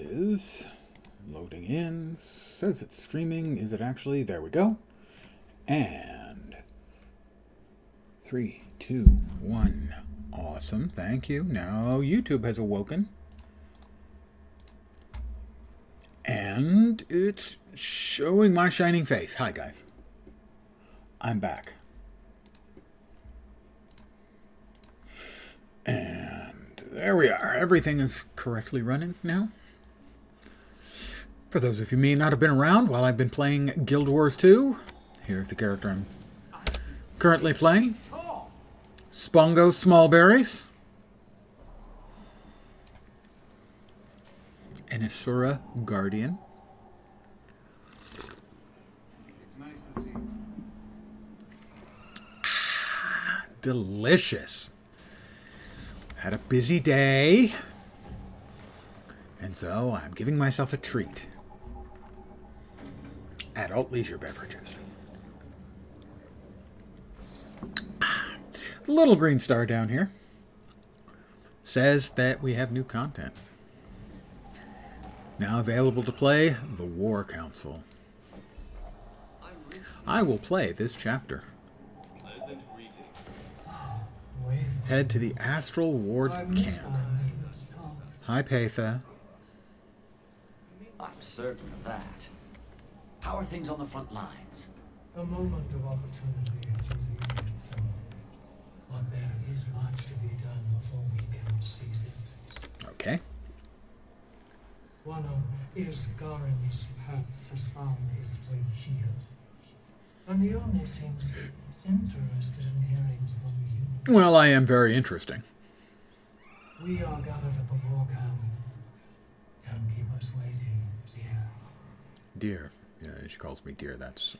is loading in. Says it's streaming. Is it actually? There we go. And 3, 2, 1. Awesome. Thank you. Now YouTube has awoken. And it's showing my shining face. Hi, guys. I'm back. And there we are. Everything is correctly running now. For those of you who may not have been around while I've been playing Guild Wars 2, here's the character I'm currently playing. Spongo Smallberries. An Asura Guardian. It's nice to see. Delicious. Had a busy day, and so I'm giving myself a treat. Adult leisure beverages. The little green star down here says that we have new content. Now available to play, the War Council. I will play this chapter. Head to the Astral Ward camp. Hi, Patha. I'm certain of that. How are things on the front lines? A moment of opportunity has revealed itself, but there is much to be done before we can seize it. Okay. One of Isgarin's paths has found its way here, and the only seems interested in hearing from you. Well, I am very interesting. We are gathered at the war camp. Don't keep us waiting, dear. Dear. Yeah, she calls me dear. That's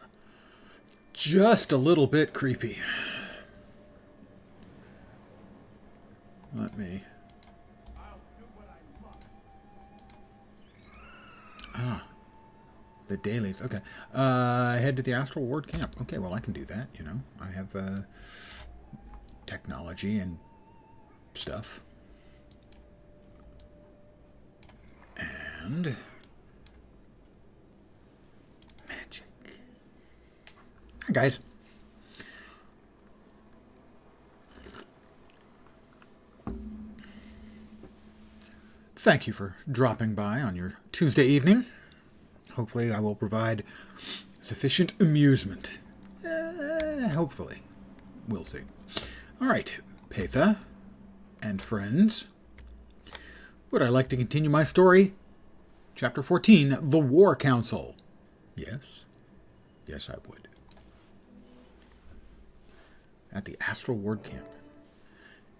just a little bit creepy. Let me... the dailies. Okay. Head to the Astral Ward camp. Okay, well, I can do that, you know. I have technology and stuff. And magic. Hi, guys. Thank you for dropping by on your Tuesday evening. Hopefully I will provide sufficient amusement. Hopefully. We'll see. All right, Patha and friends. Would I like to continue my story? Chapter 14, The War Council. Yes. Yes, I would. At the Astral Ward camp.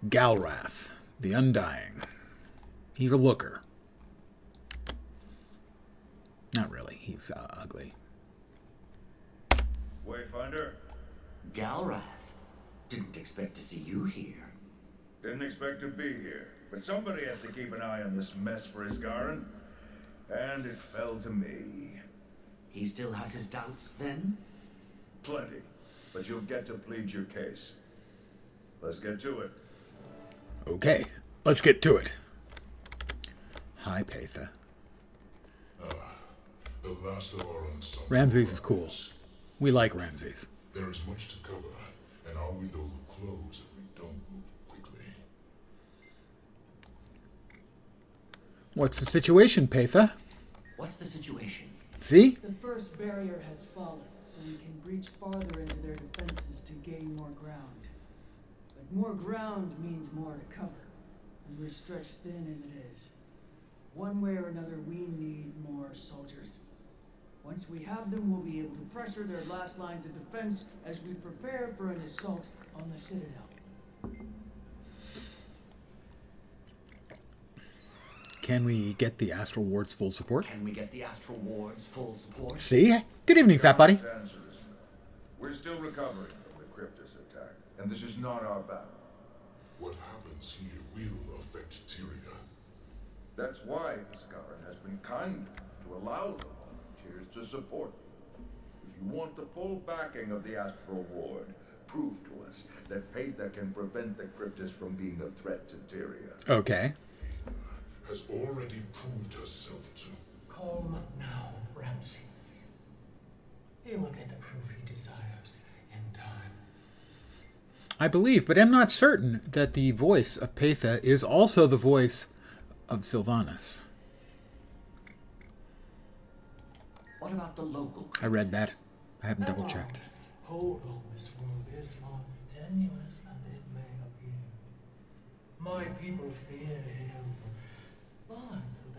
Galrath, the Undying. He's a looker. Not really. He's ugly. Wayfinder? Galrath, didn't expect to see you here. Didn't expect to be here, but somebody has to keep an eye on this mess for Isgarin, and it fell to me. He still has his doubts, then? Plenty, but you'll get to plead your case. Let's get to it. Okay, let's get to it. Hi, Patha. The last of our ensemble. Ramses is cool. We like Ramses. There is much to cover, and our window will close if we don't move quickly. What's the situation, Patha? What's the situation? See? The first barrier has fallen, so we can breach farther into their defenses to gain more ground. But more ground means more to cover, and we're stretched thin as it is. One way or another, we need more soldiers. Once we have them, we'll be able to pressure their last lines of defense as we prepare for an assault on the Citadel. Can we get the Astral Ward's full support? Can we get the Astral Ward's full support? See? Good evening, fat buddy. We're still recovering from the Cryptus attack, and this is not our battle. What happens here will affect Tyria. That's why Isgarin has been kind enough to allow the volunteers to support you. If you want the full backing of the Astral Ward, prove to us that Patha can prevent the Cryptus from being a threat to Tyria. Okay. Has already proved herself I believe, but I'm not certain that the voice of Patha is also the voice of Sylvanas. What about the local I read that. creatures? I haven't double checked. Epoch's hold on this world is more tenuous than it may appear. My people fear him, but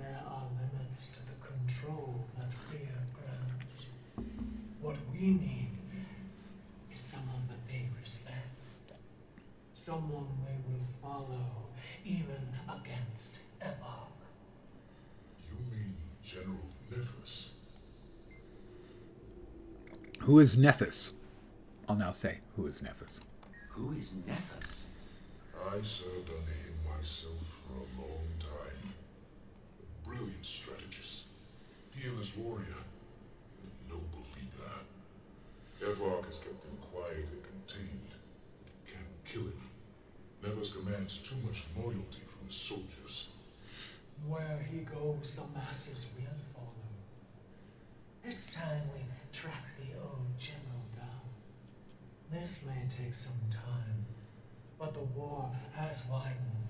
there are limits to the control that fear grants. What we need is someone that they respect. Someone they will follow, even against Epoch. You mean General Nephis? Who is Nephis? I'll now say, who is Nephis? Who is Nephis? I served under him myself for a long time. A brilliant strategist, fearless warrior, and a noble leader. Epoch has kept him quiet and contained. Can't kill him. Nephis commands too much loyalty from the soldiers. Where he goes, the masses will follow. It's time we track the old general down. This may take some time, but the war has widened,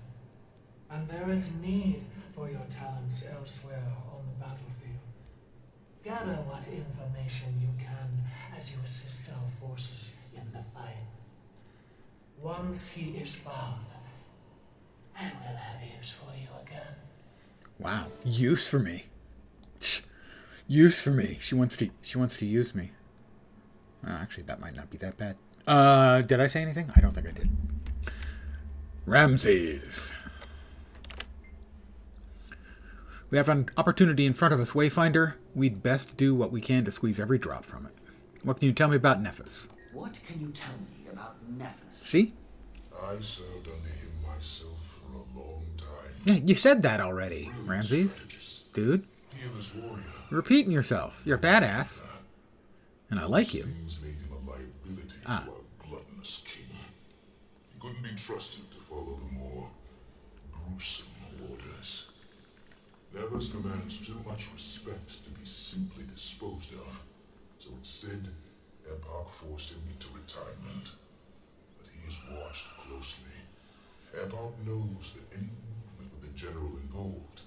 and there is need for your talents elsewhere on the battlefield. Gather what information you can as you assist our forces in the fight. Once he is found, I will have use for you again. Wow, use for me. Use for me. She wants to use me. Actually, that might not be that bad. Did I say anything? I don't think I did. Ramses. We have an opportunity in front of us, Wayfinder. We'd best do what we can to squeeze every drop from it. What can you tell me about Nephis? What can you tell me about Nephis? See? I served under him myself for a long time. Yeah, you said that already, Brilliant Ramses. strategist, Dude, fearless warrior. you're repeating yourself. You're a badass. And I like you. Things made him a liability to our gluttonous king. He couldn't be trusted to follow the more gruesome orders. Nephis commands too much respect to be simply disposed of. So instead, Epoch forced him into retirement. But he is watched closely. Epoch knows that any movement with the general involved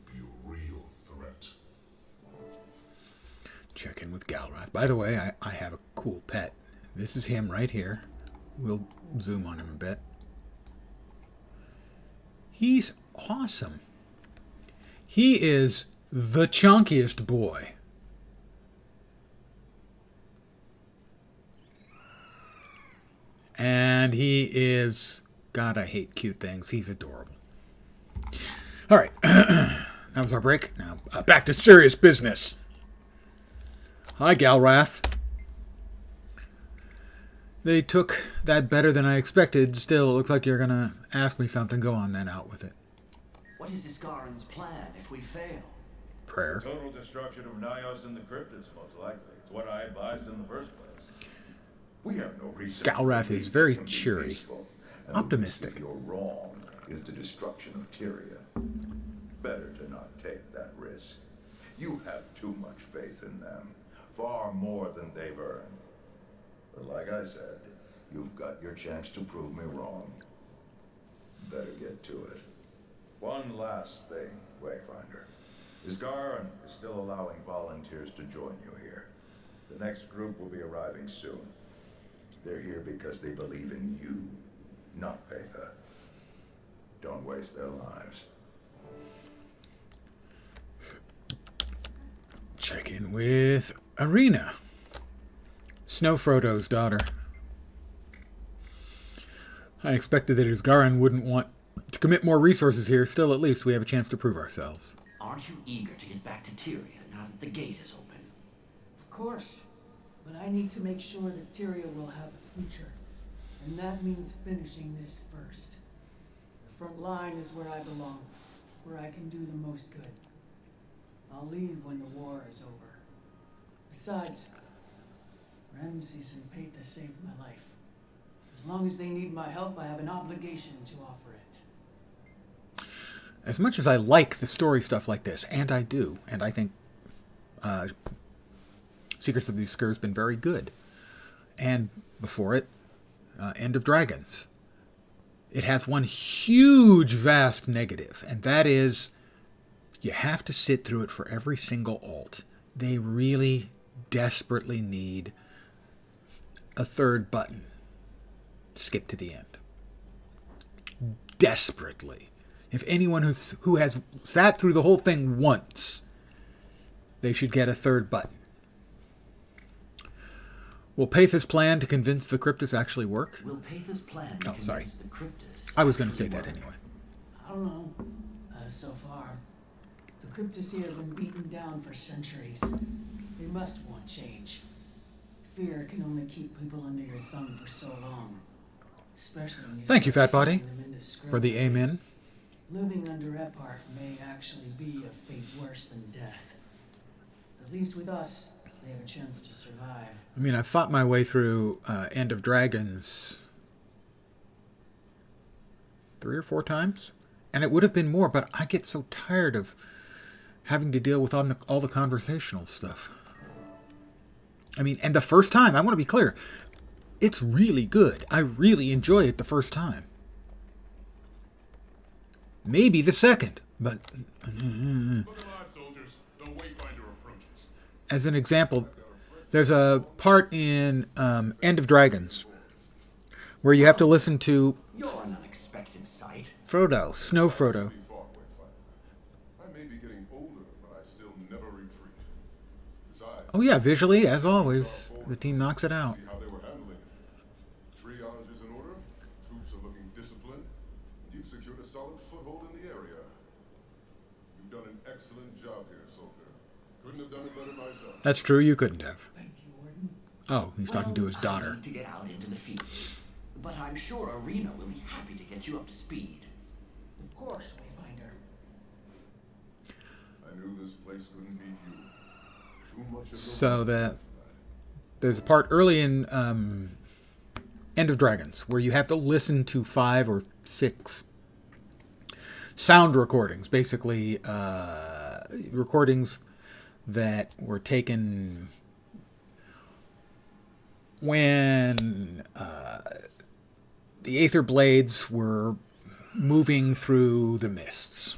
would be a real threat. Check in with Galrath. By the way, I have a cool pet. This is him right here. We'll zoom on him a bit. He's awesome. He is the chunkiest boy. And he is... God, I hate cute things. He's adorable. All right. That was our break. Now, back to serious business. Hi, Galrath. They took that better than I expected. Still, it looks like you're going to ask me something. Go on then, out with it. What is Iskaran's plan if we fail? Prayer. Total destruction of Nyos and the Cryptids, most likely. It's what I advised in the first place. We have no reason. Galrath to is believe very it can be cheery. peaceful. And the Optimistic. risk if you're wrong is the destruction of Tyria. Better to not take that risk. You have too much faith in them. Far more than they've earned. But like I said, you've got your chance to prove me wrong. Better get to it. One last thing, Wayfinder. Isgaran is still allowing volunteers to join you here. The next group will be arriving soon. They're here because they believe in you, not Patha. Don't waste their lives. Check in with Arena. Snow Frodo's daughter. I expected that Isgaran wouldn't want to commit more resources here. Still, at least we have a chance to prove ourselves. Aren't you eager to get back to Tyria now that the gate is open? Of course. But I need to make sure that Tyria will have a future. And that means finishing this first. The front line is where I belong. Where I can do the most good. I'll leave when the war is over. Besides, Ramses and Patha saved my life. As long as they need my help, I have an obligation to offer it. As much as I like the story stuff like this, and I do, and I think Secrets of the Skur has been very good. And before it, End of Dragons. It has one huge, vast negative, and that is you have to sit through it for every single alt. They really desperately need a third button. Skip to the end. Desperately. If anyone who has sat through the whole thing once, they should get a third button. Will Pathos plan to convince the Cryptus actually work? Will Pathos plan to convince the Cryptus? I was going to say that anyway. I don't know. So far, the Cryptus here have been beaten down for centuries. They must want change. Fear can only keep people under your thumb for so long. Especially when Thank you, Fat Body, them into for the amen. Living under Epart may actually be a fate worse than death. At least with us, they have a chance to survive. I mean, I fought my way through End of Dragons 3 or 4 times, and it would have been more, but I get so tired of having to deal with all the conversational stuff. I mean, and the first time, I want to be clear, it's really good. I really enjoy it the first time. Maybe the second, but... As an example, there's a part in End of Dragons where you have to listen to You're an unexpected sight. Frodo, Snow Frodo. I may be getting older, but I still never retreat. Besides, Oh yeah, visually, as always, the team knocks it out. see how they were handling it. Triage is in order. Troops are looking disciplined. You've secured a solid foothold in the area. You've done an excellent job here, soldier. Couldn't have done it better myself. That's true, you couldn't have. Thank you, Warden. Oh, he's talking to his I daughter. need to get out into the field. But I'm sure Arena will be happy to get you up to speed. Of course, Wayfinder. I knew this place couldn't beat you. Too much of the So there's a part early in End of Dragons where you have to listen to 5 or 6 sound recordings, basically recordings that were taken when the Aether Blades were moving through the mists.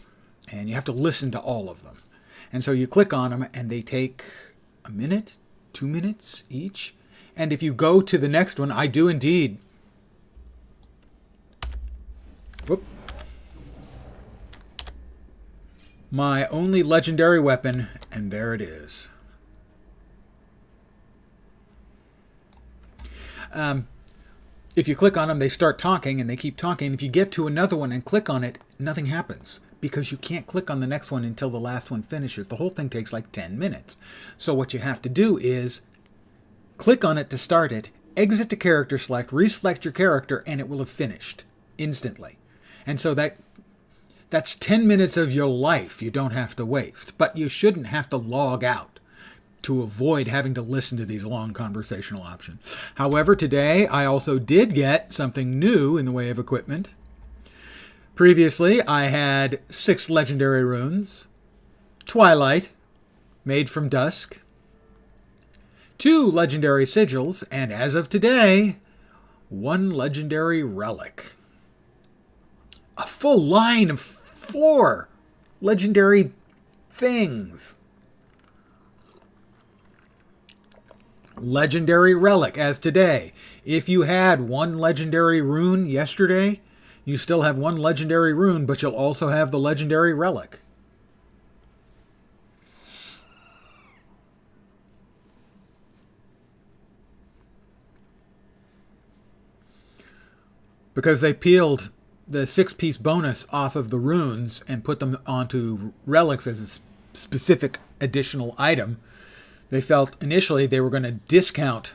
And you have to listen to all of them. And so you click on them, and they take a minute, 2 minutes each. And if you go to the next one, I do indeed. Whoop. My only legendary weapon, and there it is. If you click on them, they start talking, and they keep talking. If you get to another one and click on it, nothing happens, because you can't click on the next one until the last one finishes. The whole thing takes like 10 minutes. So what you have to do is click on it to start it, exit the character select, reselect your character, and it will have finished instantly. And so that's 10 minutes of your life you don't have to waste. But you shouldn't have to log out to avoid having to listen to these long conversational options. However, today I also did get something new in the way of equipment. Previously, I had 6 legendary runes, Twilight, made from dusk, 2 legendary sigils, and as of today, 1 legendary relic. A full line of 4 legendary things. Legendary relic as today. If you had 1 legendary rune yesterday, you still have 1 legendary rune, but you'll also have the legendary relic. Because they peeled the 6-piece bonus off of the runes and put them onto relics as a specific additional item, they felt initially they were going to discount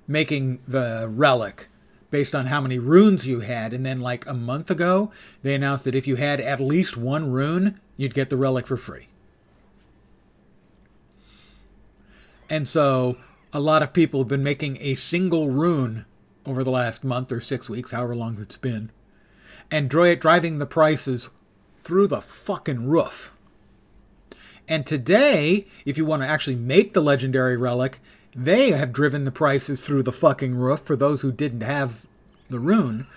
making the relic based on how many runes you had. And then like a month ago, they announced that if you had at least 1 rune, you'd get the relic for free. And so a lot of people have been making a single rune over the last month or 6 weeks, however long it's been, and driving the prices through the fucking roof. And today, if you want to actually make the legendary relic, they have driven the prices through the fucking roof for those who didn't have the rune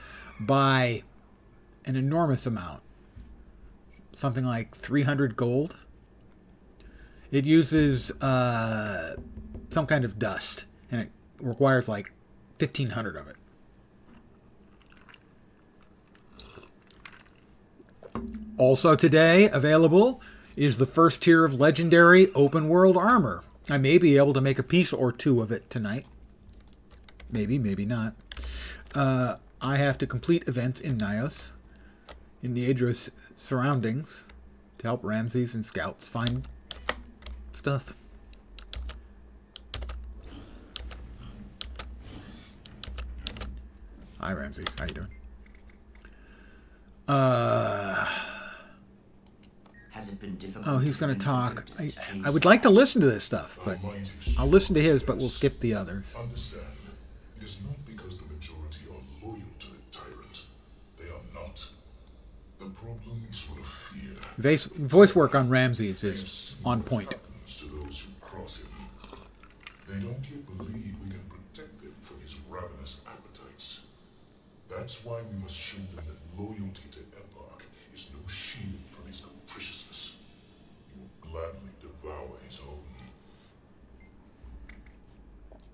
by an enormous amount. Something like 300 gold. It uses some kind of dust, and it requires like 1,500 of it. Also today available is the first tier of legendary open world armor. I may be able to make a piece or two of it tonight. Maybe, maybe not. I have to complete events in Nios, in the Aedros surroundings, to help Ramses and scouts find stuff. Hi, Ramses. How you doing? Has it been difficult? Oh, he's going to talk. I would like to listen to this stuff, but I'll listen to his, but we'll skip the others. Understand, it is not because the majority are loyal to the tyrant. They are not. The problem is full of fear. Voice work on Ramses is on point. To those who cross him. They don't yet believe we can protect them from his ravenous appetites. That's why we must show them that loyalty to Epoch is no shield from his capriciousness. He will gladly devour his own.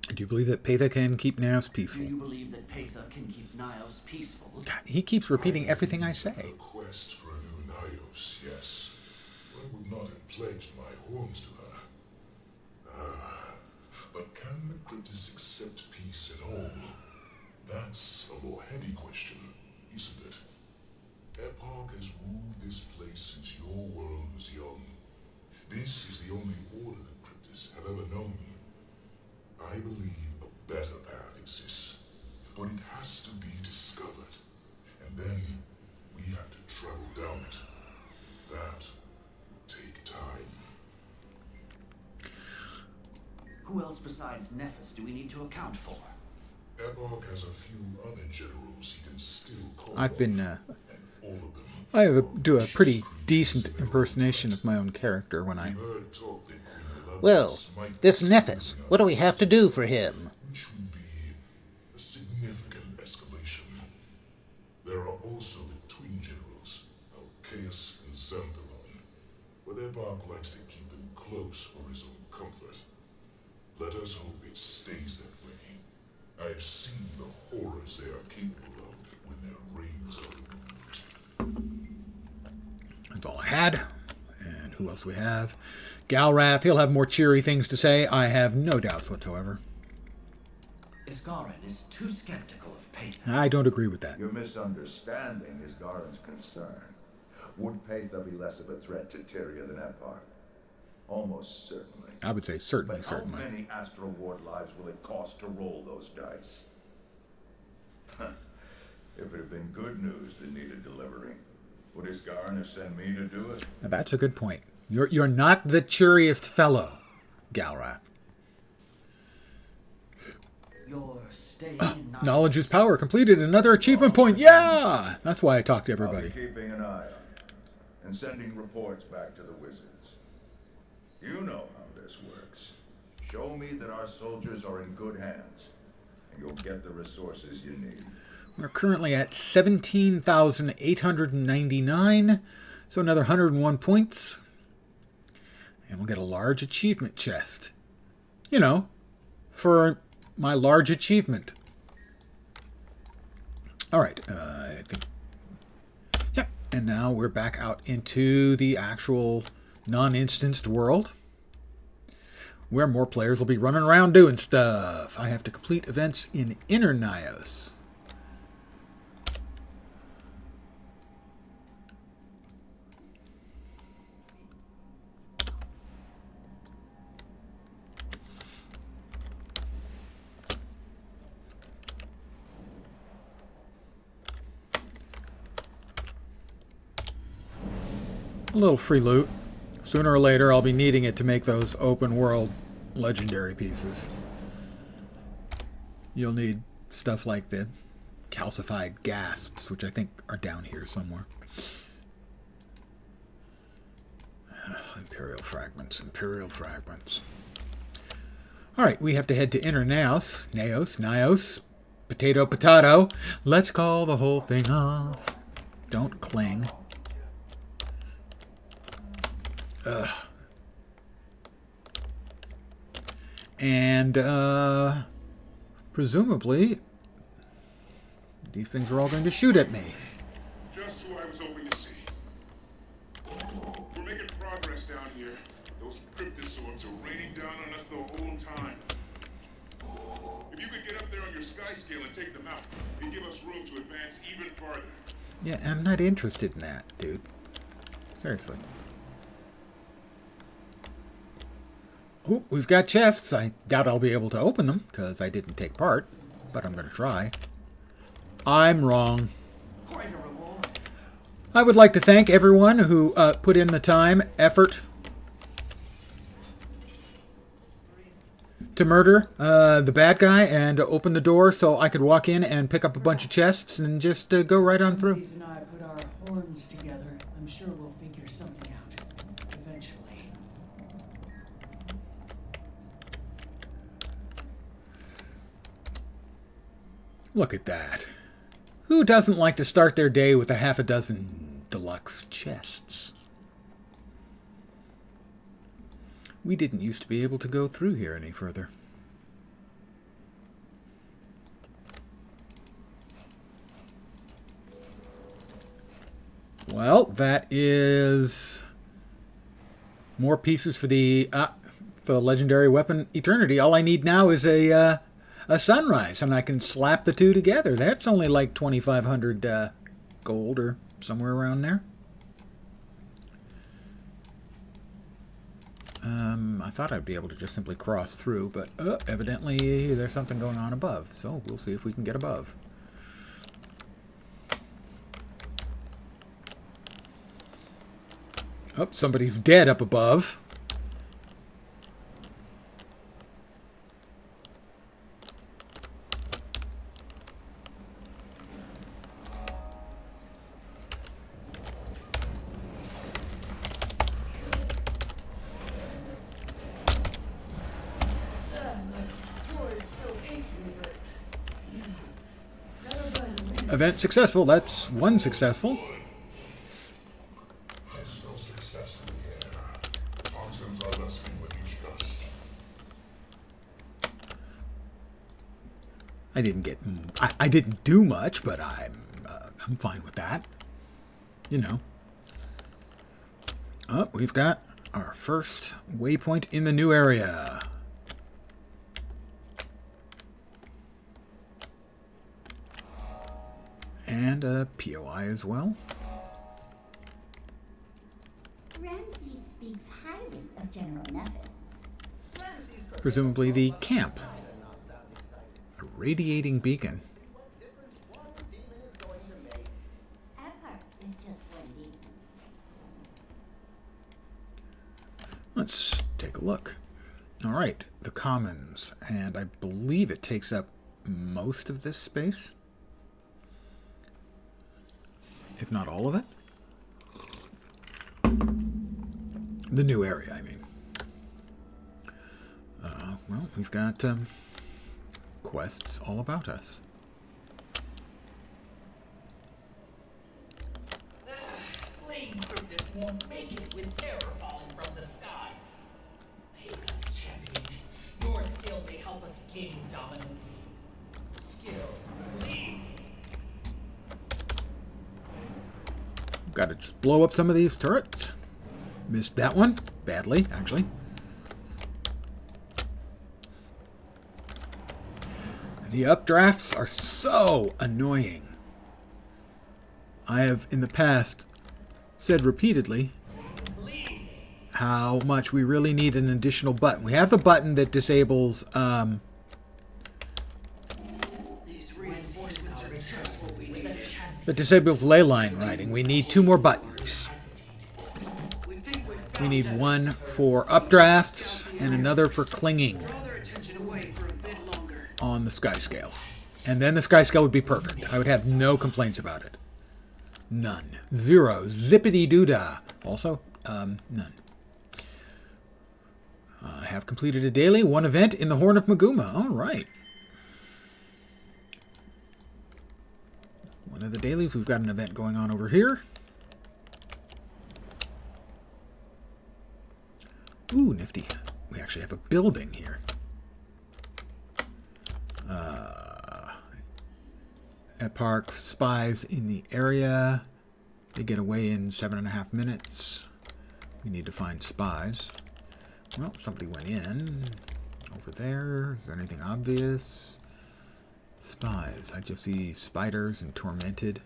Do you believe that Patha can keep Nios Do peaceful? you believe that Patha can keep Nios peaceful? God, he keeps repeating everything I say. A quest for a new Nios, yes. I would not have pledged my horns to her. But can the Cryptis accept peace at all? That's a more heady question, isn't it? Epoch has ruled this place since your world was young. This is the only order the Cryptis have ever known. I believe a better path exists, but it has to be discovered, and then we have to travel down it. That will take time. Who else besides Nephis do we need to account for? Epoch has a few other generals he can still call I've been, and all of them do a pretty decent impersonation of my own character when I... heard talk that Queen Well, Elizabeth might this be Nephis, what do we have to do for him? which would be a significant escalation. There are also the twin generals, Alcaeus and Xanthalon, but Epoch likes to keep them close for his own comfort. Let us hope it stays that way. I have seen the horrors they are capable of when their reins are removed. That's all I had. And who else we have? Galrath, he'll have more cheery things to say. I have no doubts whatsoever. Isgarin is too skeptical of Patha. I don't agree with that. You're misunderstanding Isgarin's concern. Would Patha be less of a threat to Tyria than Epoch? Almost certainly. I would say certainly, But certainly. how many Astral Ward lives will it cost to roll those dice? If it had been good news that needed delivering, would Isgarin have sent me to do it? Now that's a good point. You're not the cheeriest fellow, Galrath. You're staying in Nios. Knowledge is power. Completed another achievement point. Yeah! That's why I talk to I'll everybody. be keeping an eye on it and sending reports back to the wizards. You know how this works. Show me that our soldiers are in good hands, and you'll get the resources you need. We're currently at 17,899. So another 101 points. And we'll get a large achievement chest. You know, for my large achievement. All right. I think. Yep. And now we're back out into the actual non-instanced world, where more players will be running around doing stuff. I have to complete events in Inner Nios. A little free loot. Sooner or later, I'll be needing it to make those open world legendary pieces. You'll need stuff like the calcified gasps, which I think are down here somewhere. Imperial fragments, Imperial fragments. All right, we have to head to Inner Nios. Potato, potato. Let's call the whole thing off. Don't cling. Ugh. And, presumably, these things are all going to shoot at me. Just who I was hoping to see. We're making progress down here. Those cryptosaurs are raining down on us the whole time. If you could get up there on your sky scale and take them out, it'd give us room to advance even farther. Yeah, I'm not interested in that, dude. Seriously. Oh, we've got chests. I doubt I'll be able to open them, because I didn't take part. But I'm going to try. I'm wrong. I would like to thank everyone who put in the time, effort to murder the bad guy and open the door so I could walk in and pick up a bunch of chests and just go right on through. Ramses and I put our horns together. I'm sure we'll figure something out. Eventually. Look at that. Who doesn't like to start their day with a half a dozen deluxe chests? We didn't used to be able to go through here any further. Well, that is more pieces for the legendary weapon Eternity. All I need now is a sunrise, and I can slap the two together. That's only like 2,500 gold or somewhere around there. I thought I'd be able to just simply cross through, but evidently there's something going on above, so we'll see if we can get above. Oh, somebody's dead up above. Event successful. That's one successful. There's no success in here. Toxins are lessening with each gust. I didn't do much, but I'm fine with that. You know. Oh, we've got our first waypoint in the new area. And a POI as well. Ramses speaks highly of General Nephis. Presumably the camp. A radiating beacon. Our part is just one demon. Let's take a look. All right, the commons, and I believe it takes up most of this space. If not all of it. The new area, I mean. Well, we've got quests all about us. Flame cryptids won't make it with terror falling from the skies. Pay us, champion. Your skill may help us gain dominance. Skill, please. Got to just blow up some of these turrets. Missed that one. Badly, actually. The updrafts are so annoying. I have, in the past, said repeatedly how much we really need an additional button. We have the button that disables ley line riding. We need 2 more buttons. We need one for updrafts and another for clinging on the sky scale. And then the sky scale would be perfect. I would have no complaints about it. None. 0. Zippity doodah. Also, none. I have completed a daily, 1 event in the Horn of Maguma. All right. Ramses. We've got an event going on over here. Ooh, nifty. We actually have a building here. At Parks, spies in the area. They get away in 7.5 minutes. We need to find spies. Well, somebody went in. Over there. Is there anything obvious? Spies. I just see spiders and tormented.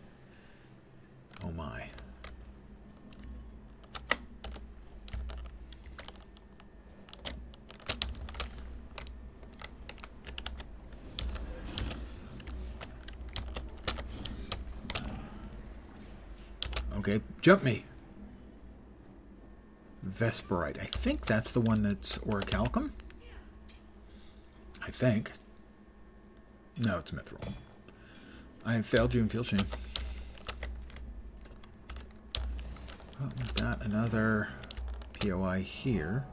Oh my. Okay, jump me. Vesperite. I think that's the one that's orichalcum. I think. No, it's mithril. I have failed you and feel shame. Oh, we've got another POI here.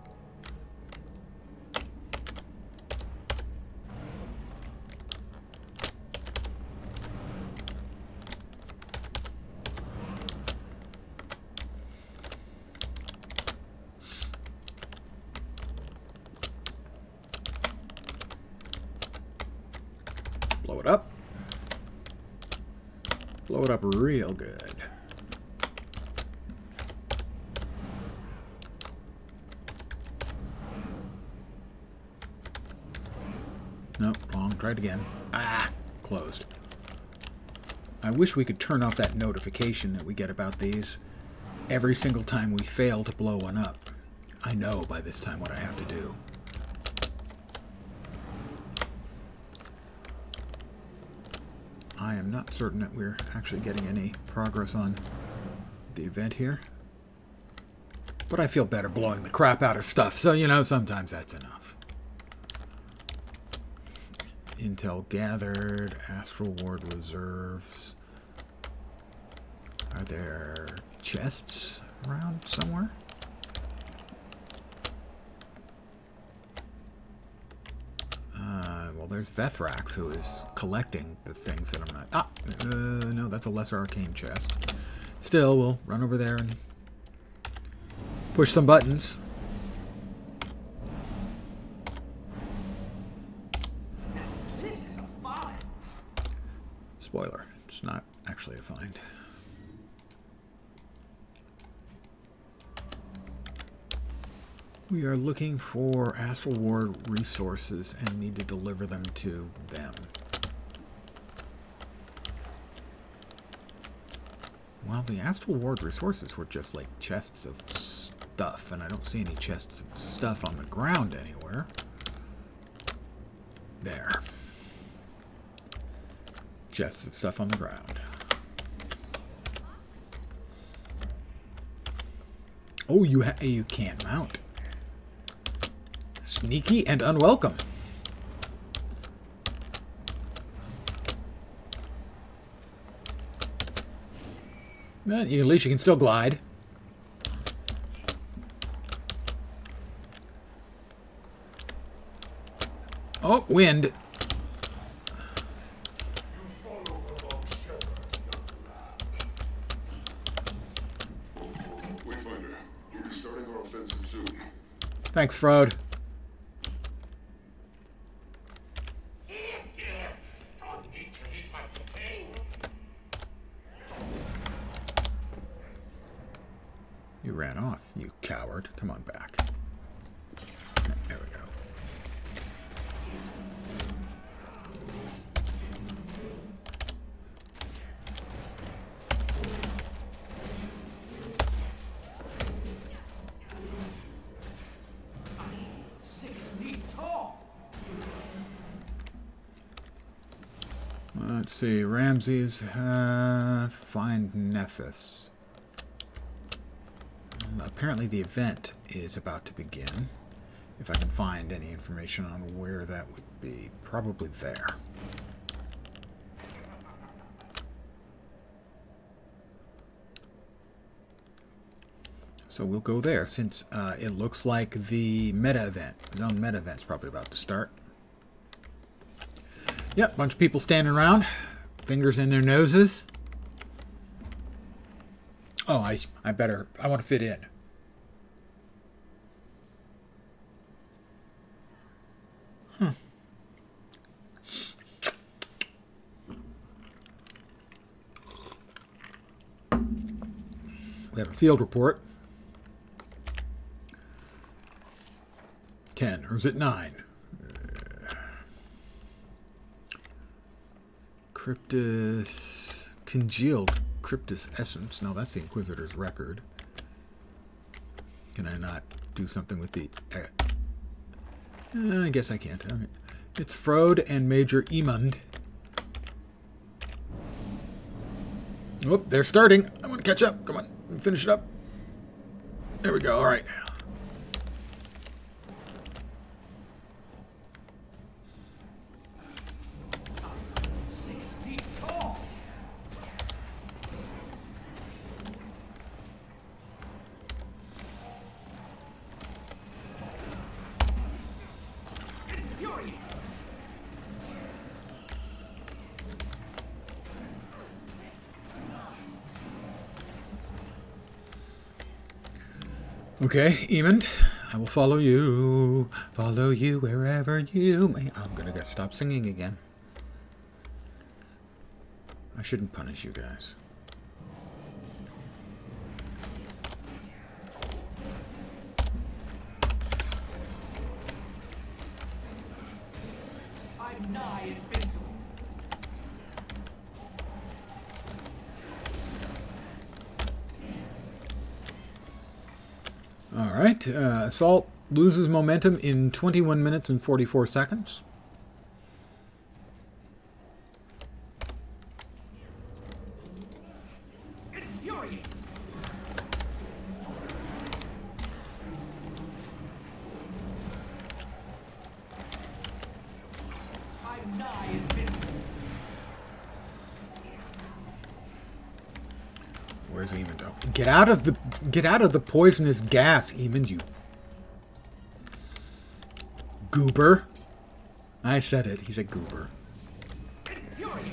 Blow it up. Blow it up real good. Nope, wrong. Try it again. Ah, closed. I wish we could turn off that notification that we get about these every single time we fail to blow one up. I know by this time what I have to do. I am not certain that we're actually getting any progress on the event here. But I feel better blowing the crap out of stuff, so, you know, sometimes that's enough. Intel gathered, Astral Ward reserves. Are there chests around somewhere? Well, there's Vethrax, who is collecting the things that I'm not... Ah! No, that's a lesser arcane chest. Still, we'll run over there and push some buttons. This is a find. Spoiler, it's not actually a find. We are looking for Astral Ward resources and need to deliver them to them. Well, the Astral Ward resources were just like chests of stuff, and I don't see any chests of stuff on the ground anywhere. There. Chests of stuff on the ground. Oh, you can't mount. Sneaky and unwelcome. Well, at least you can still glide. Oh, wind. Wayfinder, you'll be starting our offensive soon. Thanks, Frode. You ran off, you coward. Come on back. There we go. I'm 6 feet tall. Let's see. Ramses. Find Nephis. Apparently the event is about to begin. If I can find any information on where that would be. Probably there. So we'll go there since it looks like the meta event, zone meta event is probably about to start. Yep, bunch of people standing around. Fingers in their noses. Oh, I better... I want to fit in. We have a field report. 10, or is it 9? Cryptus... Congealed Cryptus Essence. No, that's the Inquisitor's record. Can I not do something with the... I guess I can't. All right. It's Frode and Major Emund. Oh, they're starting. I want to catch up. Come on. Finish it up. There we go. All right. 6 feet tall. Infuriating. Okay, Emund, I will follow you wherever you may. I'm gonna get stop singing again. I shouldn't punish you guys. I'm nigh invincible. All right, Assault loses momentum in 21 minutes and 44 seconds. Infuriating. I'm nigh invincible. Where's Emund? Oh, get out of the poisonous gas, Emund, you goober. I said it. He's a goober. Infuriating.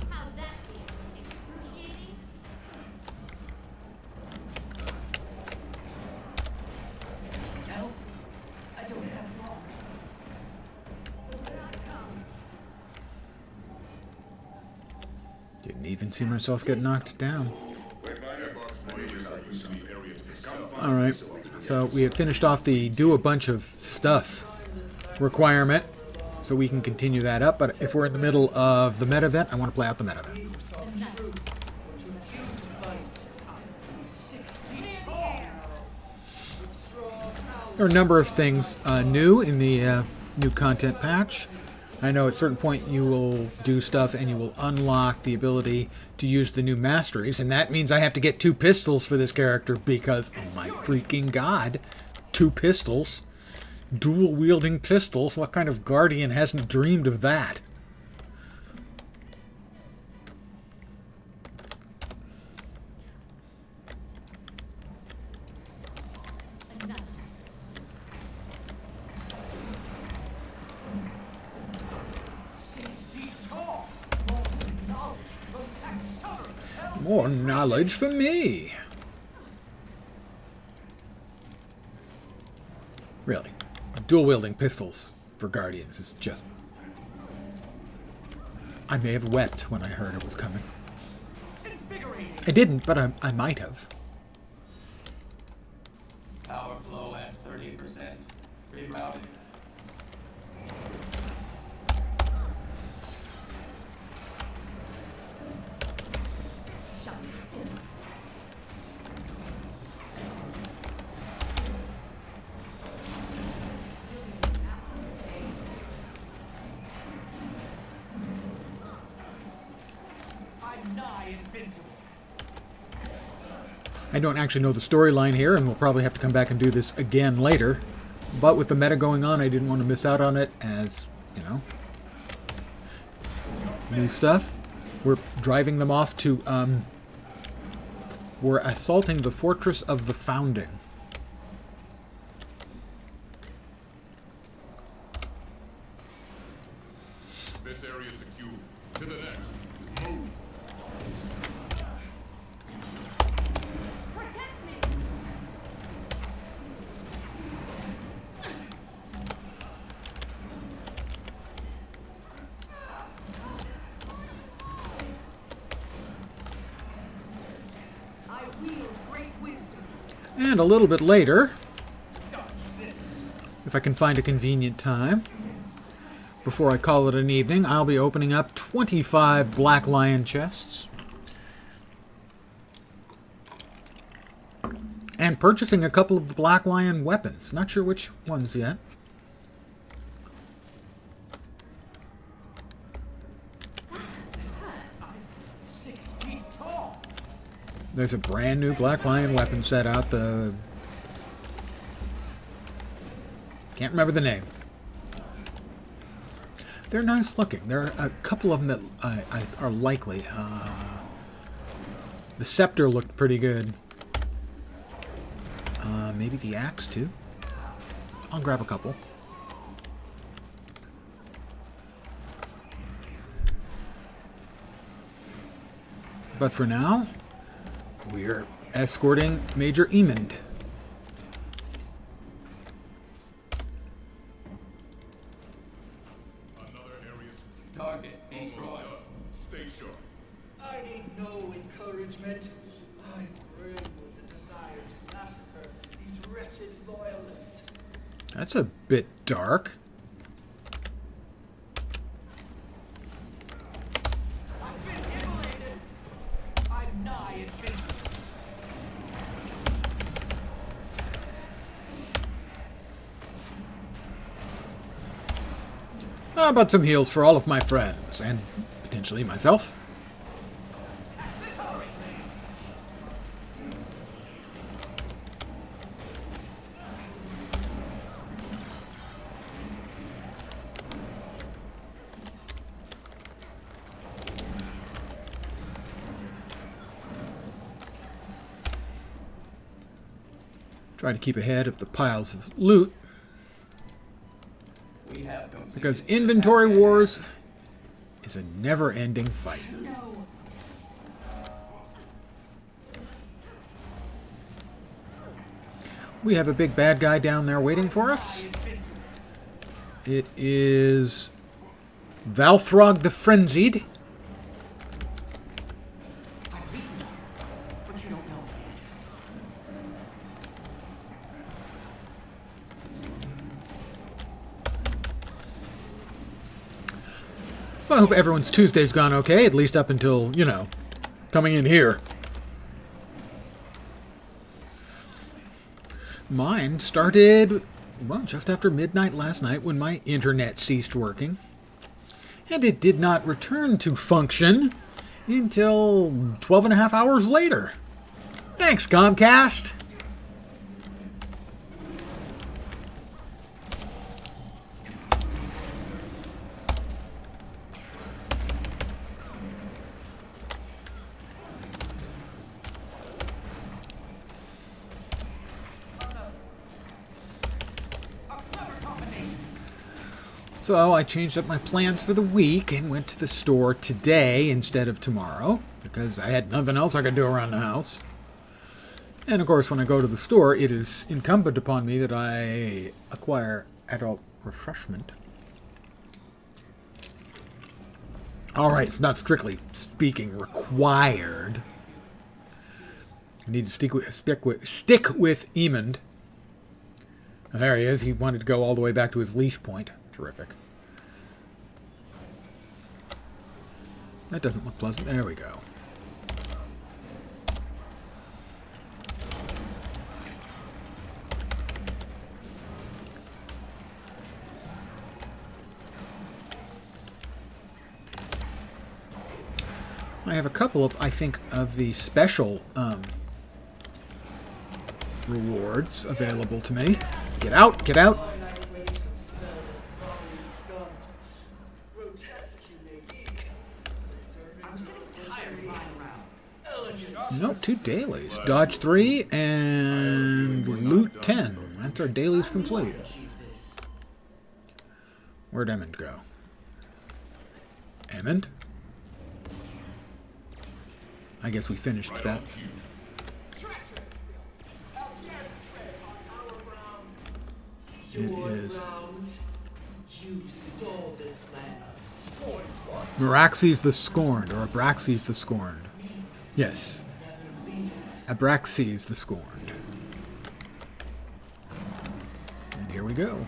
How'd that feel? Excruciating? No, I don't have long. Didn't even see myself get knocked down. All right, so we have finished off the do a bunch of stuff requirement, so we can continue that up. But if we're in the middle of the meta event, I want to play out the meta event. There are a number of things new in the new content patch. I know at a certain point you will do stuff and you will unlock the ability to use the new masteries, and that means I have to get 2 pistols for this character because, oh my freaking god, 2 pistols. Dual-wielding pistols? What kind of guardian hasn't dreamed of that? More knowledge for me. Really, dual-wielding pistols for Guardians is just... I may have wept when I heard it was coming. I didn't, but I might have. Power flow at 30%. Rerouted. I'm nigh invincible. I don't actually know the storyline here, and we'll probably have to come back and do this again later. But with the meta going on, I didn't want to miss out on it as, you know, new stuff. We're driving them off to, we're assaulting the Fortress of the Founding. This area is secure. To the next. And a little bit later, if I can find a convenient time, before I call it an evening, I'll be opening up 25 Black Lion chests. And purchasing a couple of the Black Lion weapons. Not sure which ones yet. There's a brand new Black Lion weapon set out. Can't remember the name. They're nice looking. There are a couple of them that are likely. The scepter looked pretty good. Maybe the axe too. I'll grab a couple. But for now, we're escorting Major Emond. Target destroyed. Stay sharp. I need no encouragement. I brim with the desire to massacre these wretched loyalists. That's a bit dark. I've been immolated. I'm nigh invincible. How about some heals for all of my friends, and potentially myself? Try to keep ahead of the piles of loot, We have because inventory wars is a never-ending fight. No. We have a big bad guy down there waiting for us. It is Valthrog the Frenzied. I've beaten you, but you don't know it yet. So I hope everyone's Tuesday's gone okay, at least up until, you know, coming in here. Mine started, well, just after midnight last night when my internet ceased working. And it did not return to function until 12 and a half hours later. Thanks, Comcast. So I changed up my plans for the week and went to the store today instead of tomorrow because I had nothing else I could do around the house. And of course, when I go to the store, it is incumbent upon me that I acquire adult refreshment. Alright, it's not strictly speaking required. I need to stick with Emond. There he is. He wanted to go all the way back to his leash point. Terrific. That doesn't look pleasant. There we go. I have a couple of, I think, of the special rewards available to me. Get out! Get out! Nope, 2 dailies. Dodge 3 and loot 10. That's our dailies complete. Where'd Emond go? Emond? I guess we finished that. It is You stole this land. Meraxes the Scorned, or Abraxes the Scorned. Yes. Abraxes the Scorned. there we go.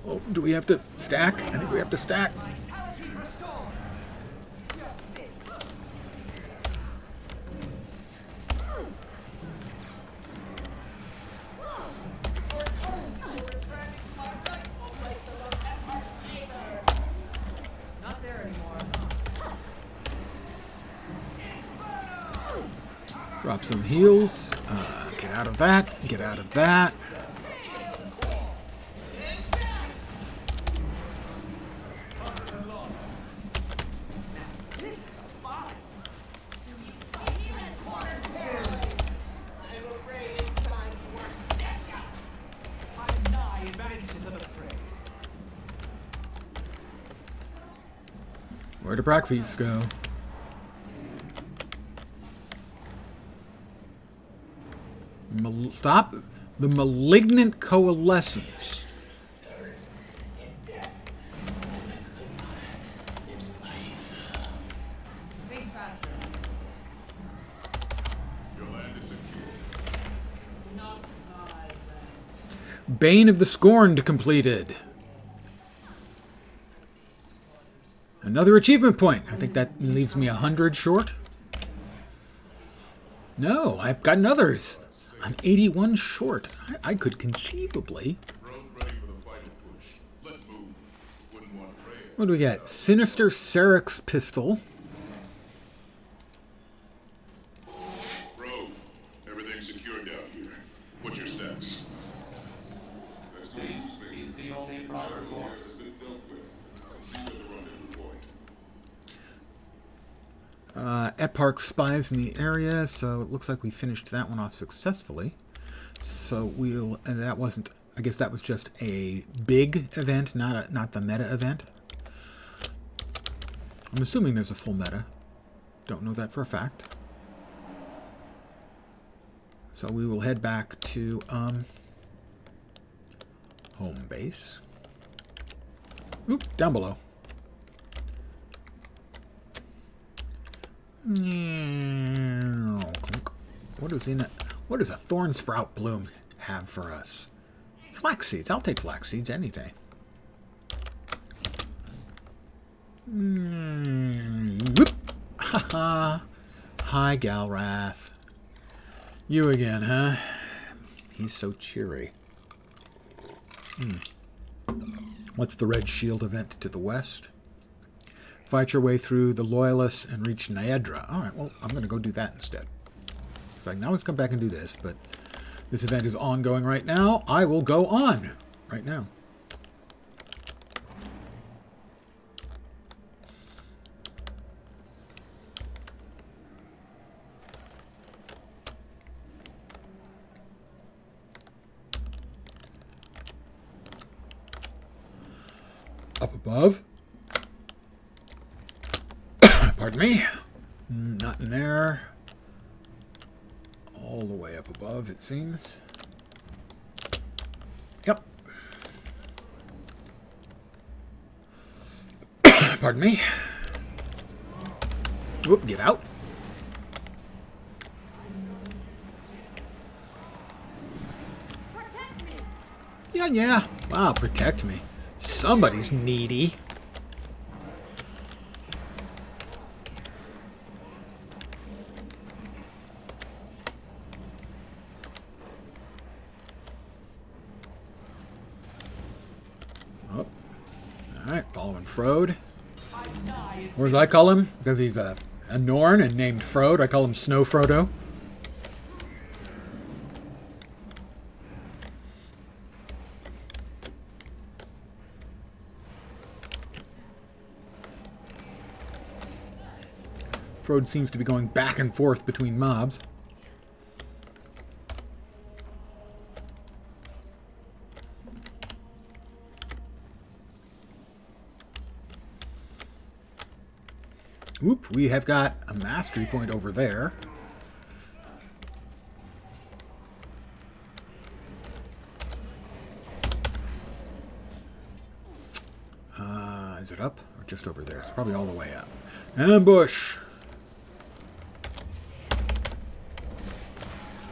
Oh, do we have to stack? I think we have to stack. Not there anymore. Drop some heals. Get out of that. Get out of that. Where do proxies go? Stop the malignant coalescence. Think faster. Your land is secure. Not my land. Bane of the Scorned completed. Another achievement point. I think that leaves me 100 short. No, I've gotten others. I'm 81 short. I could conceivably. Road's ready for the final push. Let's move. Wouldn't want to pray. What do we get? Sinister Serix pistol. Road, everything's secure down here. What's your status? This is the only proper course. Has been dealt with. See you at the rendezvous point. Eparch spies in the area, so it looks like we finished that one off successfully. So and that wasn't, I guess that was just a big event, not the meta event. I'm assuming there's a full meta. Don't know that for a fact. So we will head back to home base. Oop, down below. What is in it? What does a thorn sprout bloom have for us? Flax seeds. I'll take flax seeds any day. Whoop. Ha. Hi, Galrath. You again, huh? He's so cheery. What's the Red Shield event to the west? Fight your way through the Loyalists and reach Niedra. Alright, well, I'm going to go do that instead. It's like, now let's come back and do this, but this event is ongoing right now. I will go on right now. Up above. Pardon me. Not in there. All the way up above, it seems. Yep. Pardon me. Whoop, get out. Protect me. Yeah. Wow, protect me. Somebody's needy. Oh. Alright, following Frode. Or as I call him, because he's a Norn and named Frode, I call him Snow Frodo. Frode seems to be going back and forth between mobs. Oop, we have got a mastery point over there. Is it up or just over there? It's probably all the way up. Ambush!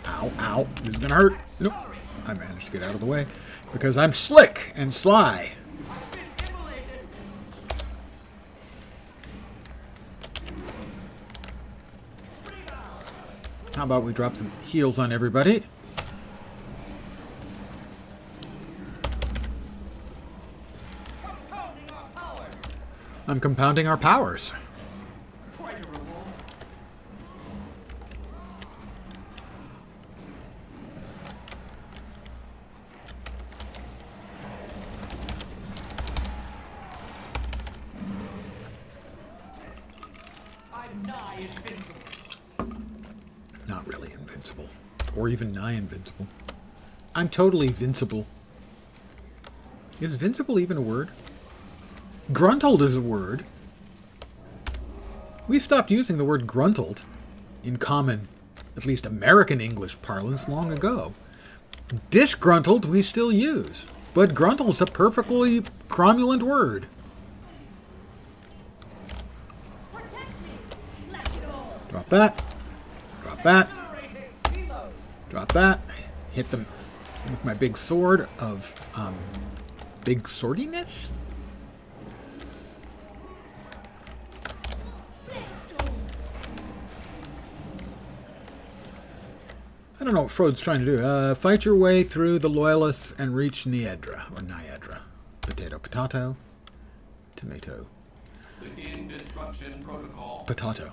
Ow, ow. This is gonna hurt. Nope. I managed to get out of the way because I'm slick and sly. How about we drop some heals on everybody? I'm compounding our powers. I'm nigh invincible. Not really invincible. Or even nigh invincible. I'm totally vincible. Is vincible even a word? Gruntled is a word. We've stopped using the word gruntled in common, at least American English parlance long ago. Disgruntled we still use, but gruntled is a perfectly cromulent word. Drop that. Drop that. Drop that. Hit them with my big sword of big swordiness. I don't know what Frode's trying to do. Fight your way through the Loyalists and reach Niedra, or Niedra. Potato, potato. Tomato. Begin destruction protocol. Potato.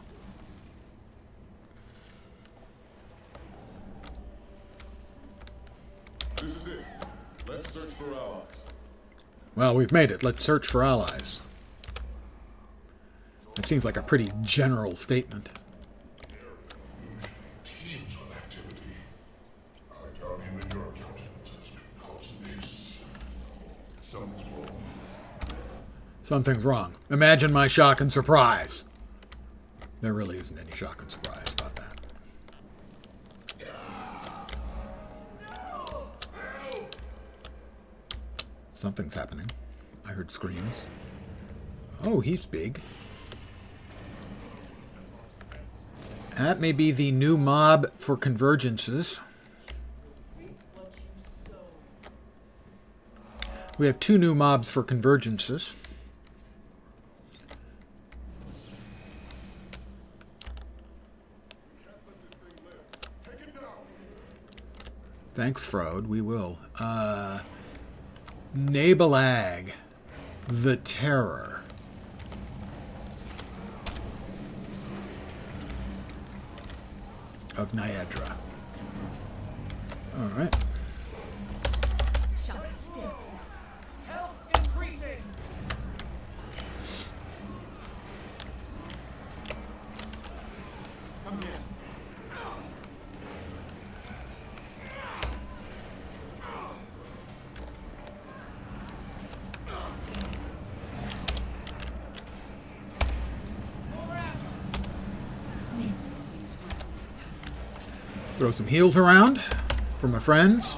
This is it. Let's search for allies. Well, we've made it. Let's search for allies. That seems like a pretty general statement. Teams of activity. I doubt even your accountant has caused this. Something's wrong. Something's wrong. Imagine my shock and surprise. There really isn't any shock and surprise about that. Something's happening. I heard screams. Oh, he's big. That may be the new mob for convergences. We have 2 new mobs for convergences. Thanks, Frode. We will. Nabelag, the Terror. Of Niedra. Alright. Health increasing. Come here. Throw some heals around for my friends.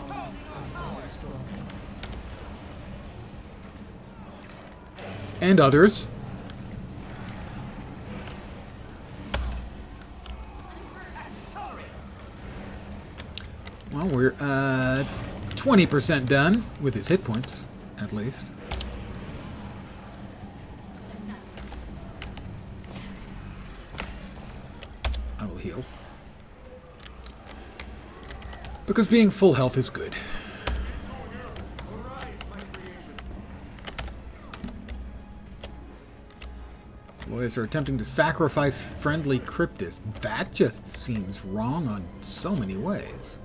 And others. Well, we're 20% done with his hit points, at least. I will heal. Because being full health is good. Boys are attempting to sacrifice friendly cryptists. That just seems wrong on so many ways.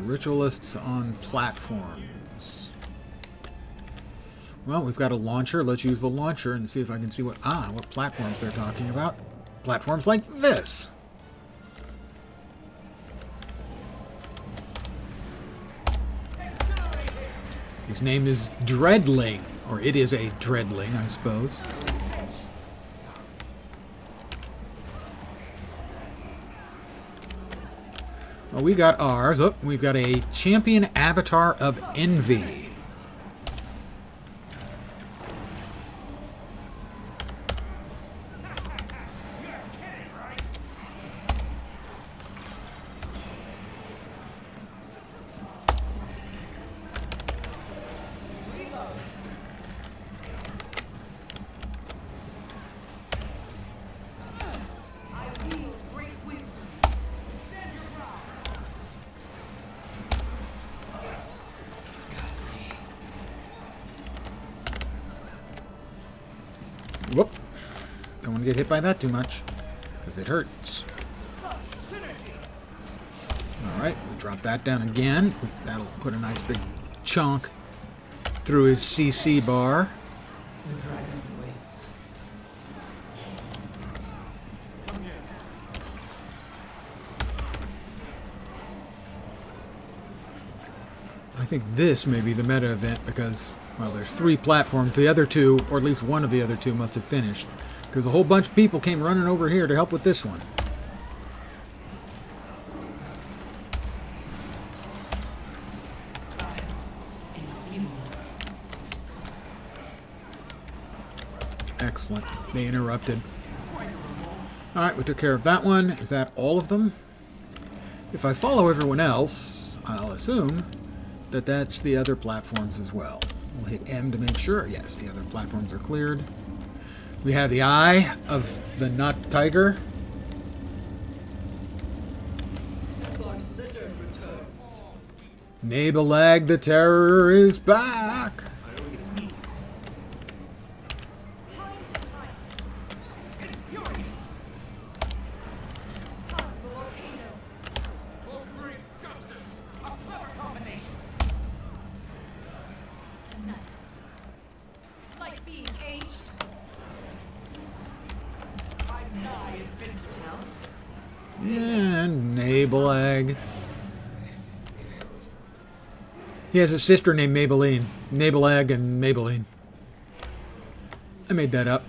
Ritualists on platforms. Well, we've got a launcher. Let's use the launcher and see if I can see what platforms they're talking about. Platforms like this. His name is Dreadling, or it is a Dreadling, I suppose. Well, we got ours. Oh, we've got a champion avatar of envy. Whoop. Don't want to get hit by that too much, because it hurts. Alright, we drop that down again. That'll put a nice big chunk through his CC bar. The dragon waits. I think this may be the meta event because, well, there's 3 platforms. The other 2, or at least one of the other 2, must have finished. Because a whole bunch of people came running over here to help with this one. Excellent. They interrupted. Alright, we took care of that one. Is that all of them? If I follow everyone else, I'll assume that that's the other platforms as well. We'll hit M to make sure. Yes, the other platforms are cleared. We have the eye of the nut tiger. Nabelag the Terror is back. And Nabelag. He has a sister named Maybelline. Nabelag and Maybelline. I made that up.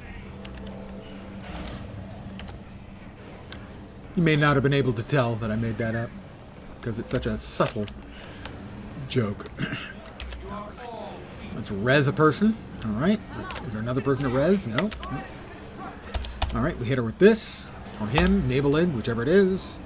You may not have been able to tell that I made that up, because it's such a subtle joke. Let's res a person. Alright. Is there another person to res? No. Alright, we hit her with this. Or him, Nabelag, whichever it is.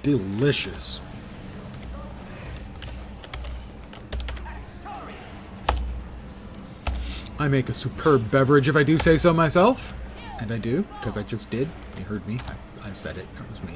Delicious. I make a superb beverage if I do say so myself. And I do, because I just did. You heard me. I said it. That was me.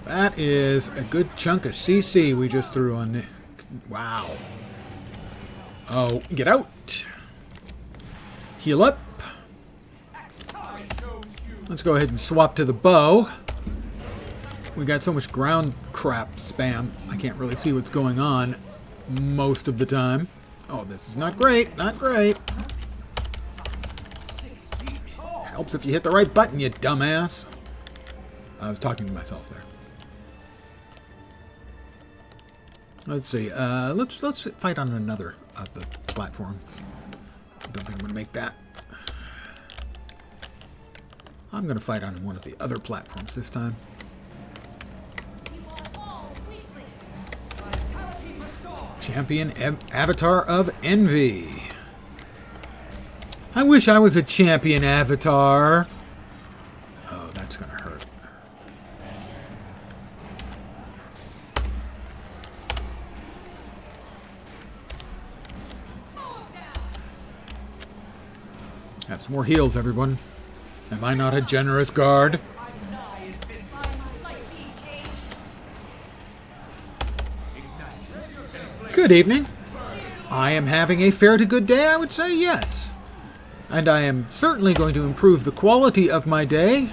That is a good chunk of CC we just threw on it. Wow. Oh, get out. Heal up. Let's go ahead and swap to the bow. We got so much ground crap spam, I can't really see what's going on most of the time. Oh, this is not great. Not great. Helps if you hit the right button, you dumbass. I was talking to myself there. Let's see. Let's fight on another of the platforms. I don't think I'm going to make that. I'm going to fight on one of the other platforms this time. Champion Avatar of Envy. I wish I was a champion avatar. Oh, that's going to hurt. Have some more heals, everyone. Am I not a generous guard? Good evening. I am having a fair to good day, I would say, yes. And I am certainly going to improve the quality of my day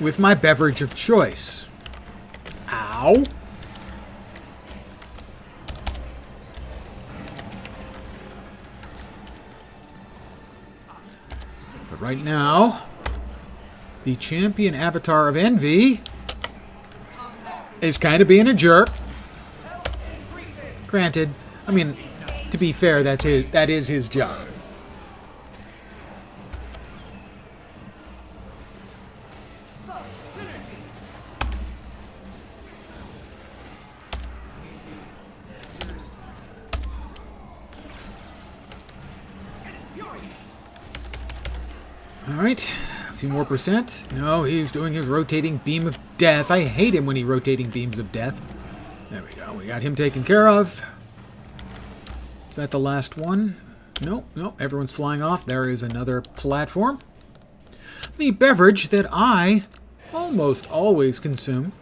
with my beverage of choice. Ow. But right now, the champion avatar of Envy is kind of being a jerk. Granted, I mean, to be fair, that is his job. All right, few more percent. No, he's doing his rotating beam of death. I hate him when he rotating beams of death. There we go. We got him taken care of. Is that the last one? Nope, nope. Everyone's flying off. There is another platform. The beverage that I almost always consume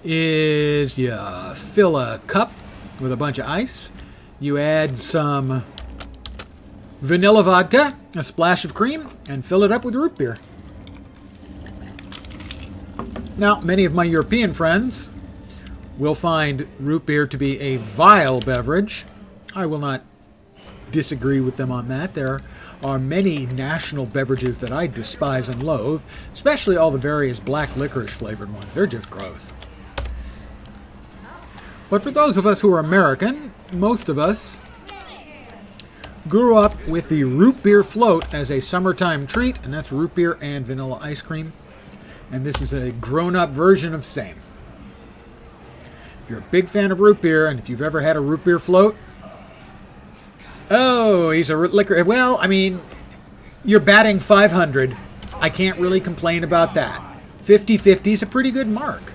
is you fill a cup with a bunch of ice. You add some vanilla vodka, a splash of cream, and fill it up with root beer. Now, many of my European friends will find root beer to be a vile beverage. I will not disagree with them on that. There are many national beverages that I despise and loathe, especially all the various black licorice flavored ones. They're just gross. But for those of us who are American, most of us grew up with the root beer float as a summertime treat, and that's root beer and vanilla ice cream. And this is a grown-up version of same. If you're a big fan of root beer, and if you've ever had a root beer float, oh, he's a liquor. Well, I mean, you're batting 500. I can't really complain about that. 50-50 is a pretty good mark.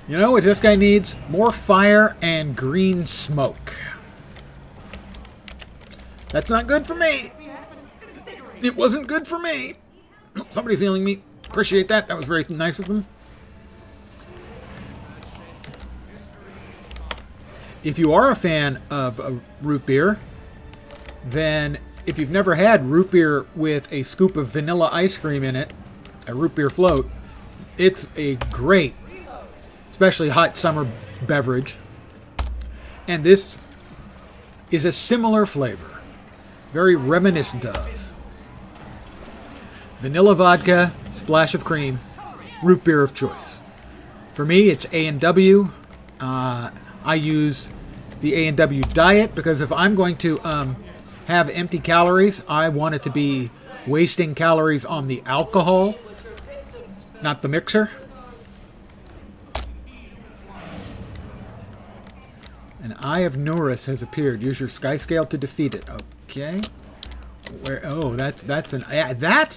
You know what this guy needs? More fire and green smoke. That's not good for me. It wasn't good for me. Oh, somebody's healing me. Appreciate that. That was very nice of them. If you are a fan of root beer, then if you've never had root beer with a scoop of vanilla ice cream in it, a root beer float, it's a great, especially hot summer beverage. And this is a similar flavor, very reminiscent of. Vanilla vodka, splash of cream, root beer of choice. For me, it's A&W. I use the A&W diet because if I'm going to have empty calories, I want it to be wasting calories on the alcohol, not the mixer. An Eye of Norris has appeared. Use your sky scale to defeat it. Okay. Where? Oh, that's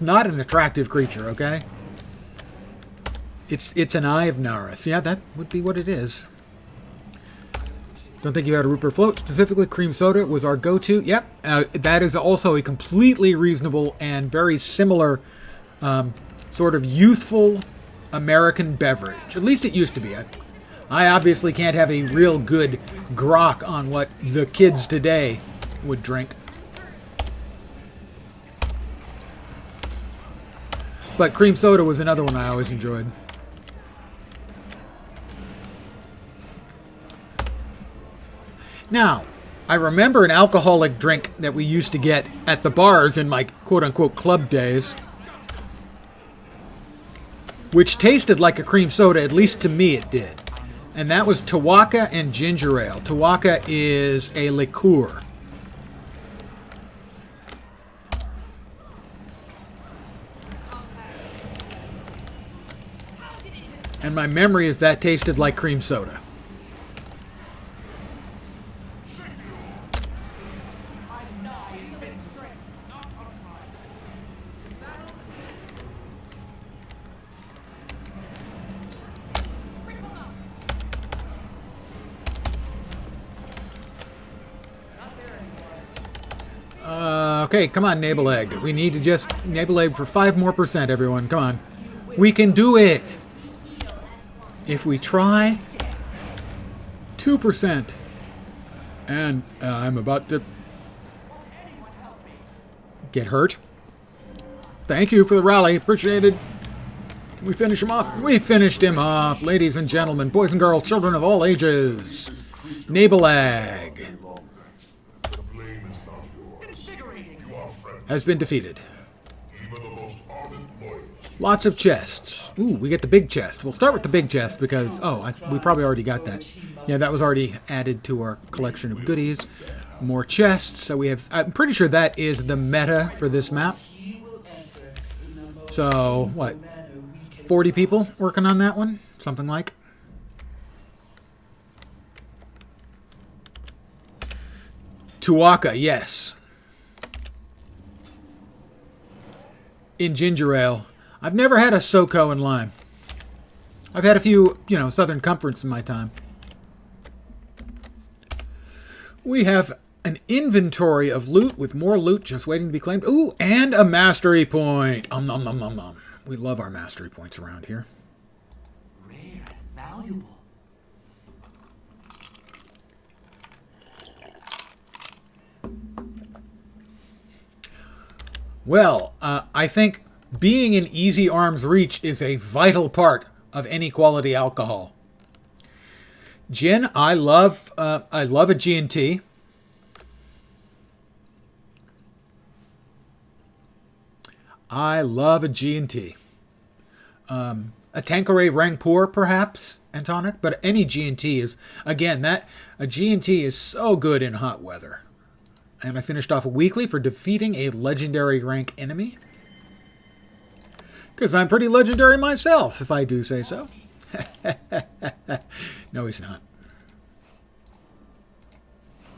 not an attractive creature. Okay. It's an Eye of Norris. Yeah, that would be what it is. Don't think you had a root beer float. Specifically, cream soda was our go-to. Yep, that is also a completely reasonable and very similar sort of youthful American beverage. At least it used to be. I obviously can't have a real good grok on what the kids today would drink. But cream soda was another one I always enjoyed. Now, I remember an alcoholic drink that we used to get at the bars in my quote-unquote club days, which tasted like a cream soda, at least to me it did. And that was Chaaaaarge and ginger ale. Chaaaaarge is a liqueur. And my memory is that tasted like cream soda. Okay, come on, Navel Egg. We need to just Navel Egg for 5% more, everyone. Come on. We can do it. If we try, 2%. And I'm about to get hurt. Thank you for the rally. Appreciate it. Can we finish him off? We finished him off, ladies and gentlemen, boys and girls, children of all ages. Navel Egg has been defeated. Lots of chests. Ooh, we get the big chest. We'll start with the big chest because, we probably already got that. Yeah, that was already added to our collection of goodies. More chests. So we have, I'm pretty sure that is the meta for this map. So, what? 40 people working on that one? Something like. Chaaaaarge, yes. in ginger ale. I've never had a SoCo and lime. I've had a few, Southern Comforts in my time. We have an inventory of loot with more loot just waiting to be claimed. Ooh, and a mastery point. Nom nom nom nom. We love our mastery points around here. Rare and valuable. Well, I think being in easy arm's reach is a vital part of any quality alcohol. Gin, I love a G&T. I love a G&T. A Tanqueray Rangpur, perhaps, and tonic, but any G&T is, again, a G&T is so good in hot weather. And I finished off a weekly for defeating a legendary rank enemy. Because I'm pretty legendary myself, if I do say so. No, he's not.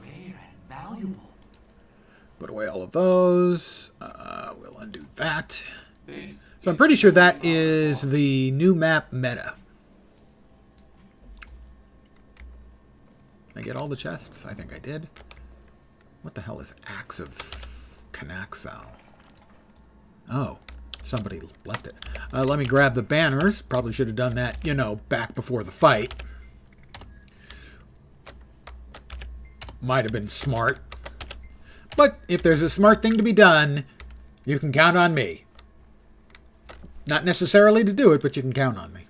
Rare and valuable. Put away all of those. We'll undo that. So I'm pretty sure that is the new map meta. Did I get all the chests? I think I did. What the hell is Axe of Kanaxau? Oh, somebody left it. Let me grab the banners. Probably should have done that, back before the fight. Might have been smart. But if there's a smart thing to be done, you can count on me. Not necessarily to do it, but you can count on me.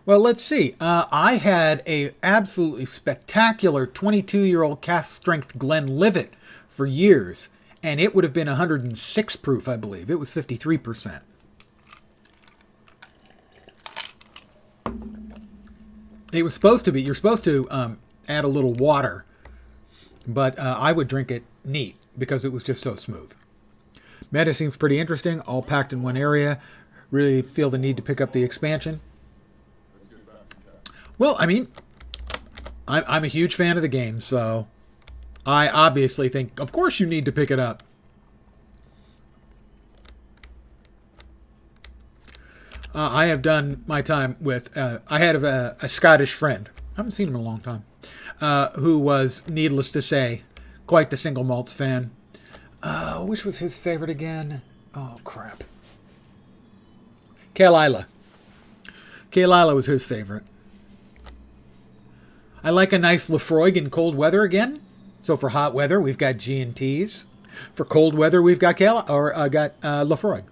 Well, let's see. I had a absolutely spectacular 22-year-old cast strength Glenlivet for years, and it would have been 106 proof, I believe. It was 53%. It was supposed to be. You're supposed to add a little water, but I would drink it neat because it was just so smooth. Meta seems pretty interesting, all packed in one area. Really feel the need to pick up the expansion. Well, I mean, I'm a huge fan of the game, so I obviously think, of course you need to pick it up. I have done my time with, I had a Scottish friend, I haven't seen him in a long time, who was, needless to say, quite the single malts fan. Which was his favorite again? Oh, crap. Chaaaaarge. Chaaaaarge was his favorite. I like a nice Lefroy in cold weather again. So for hot weather, we've got G&Ts. For cold weather, we've got Lefroy.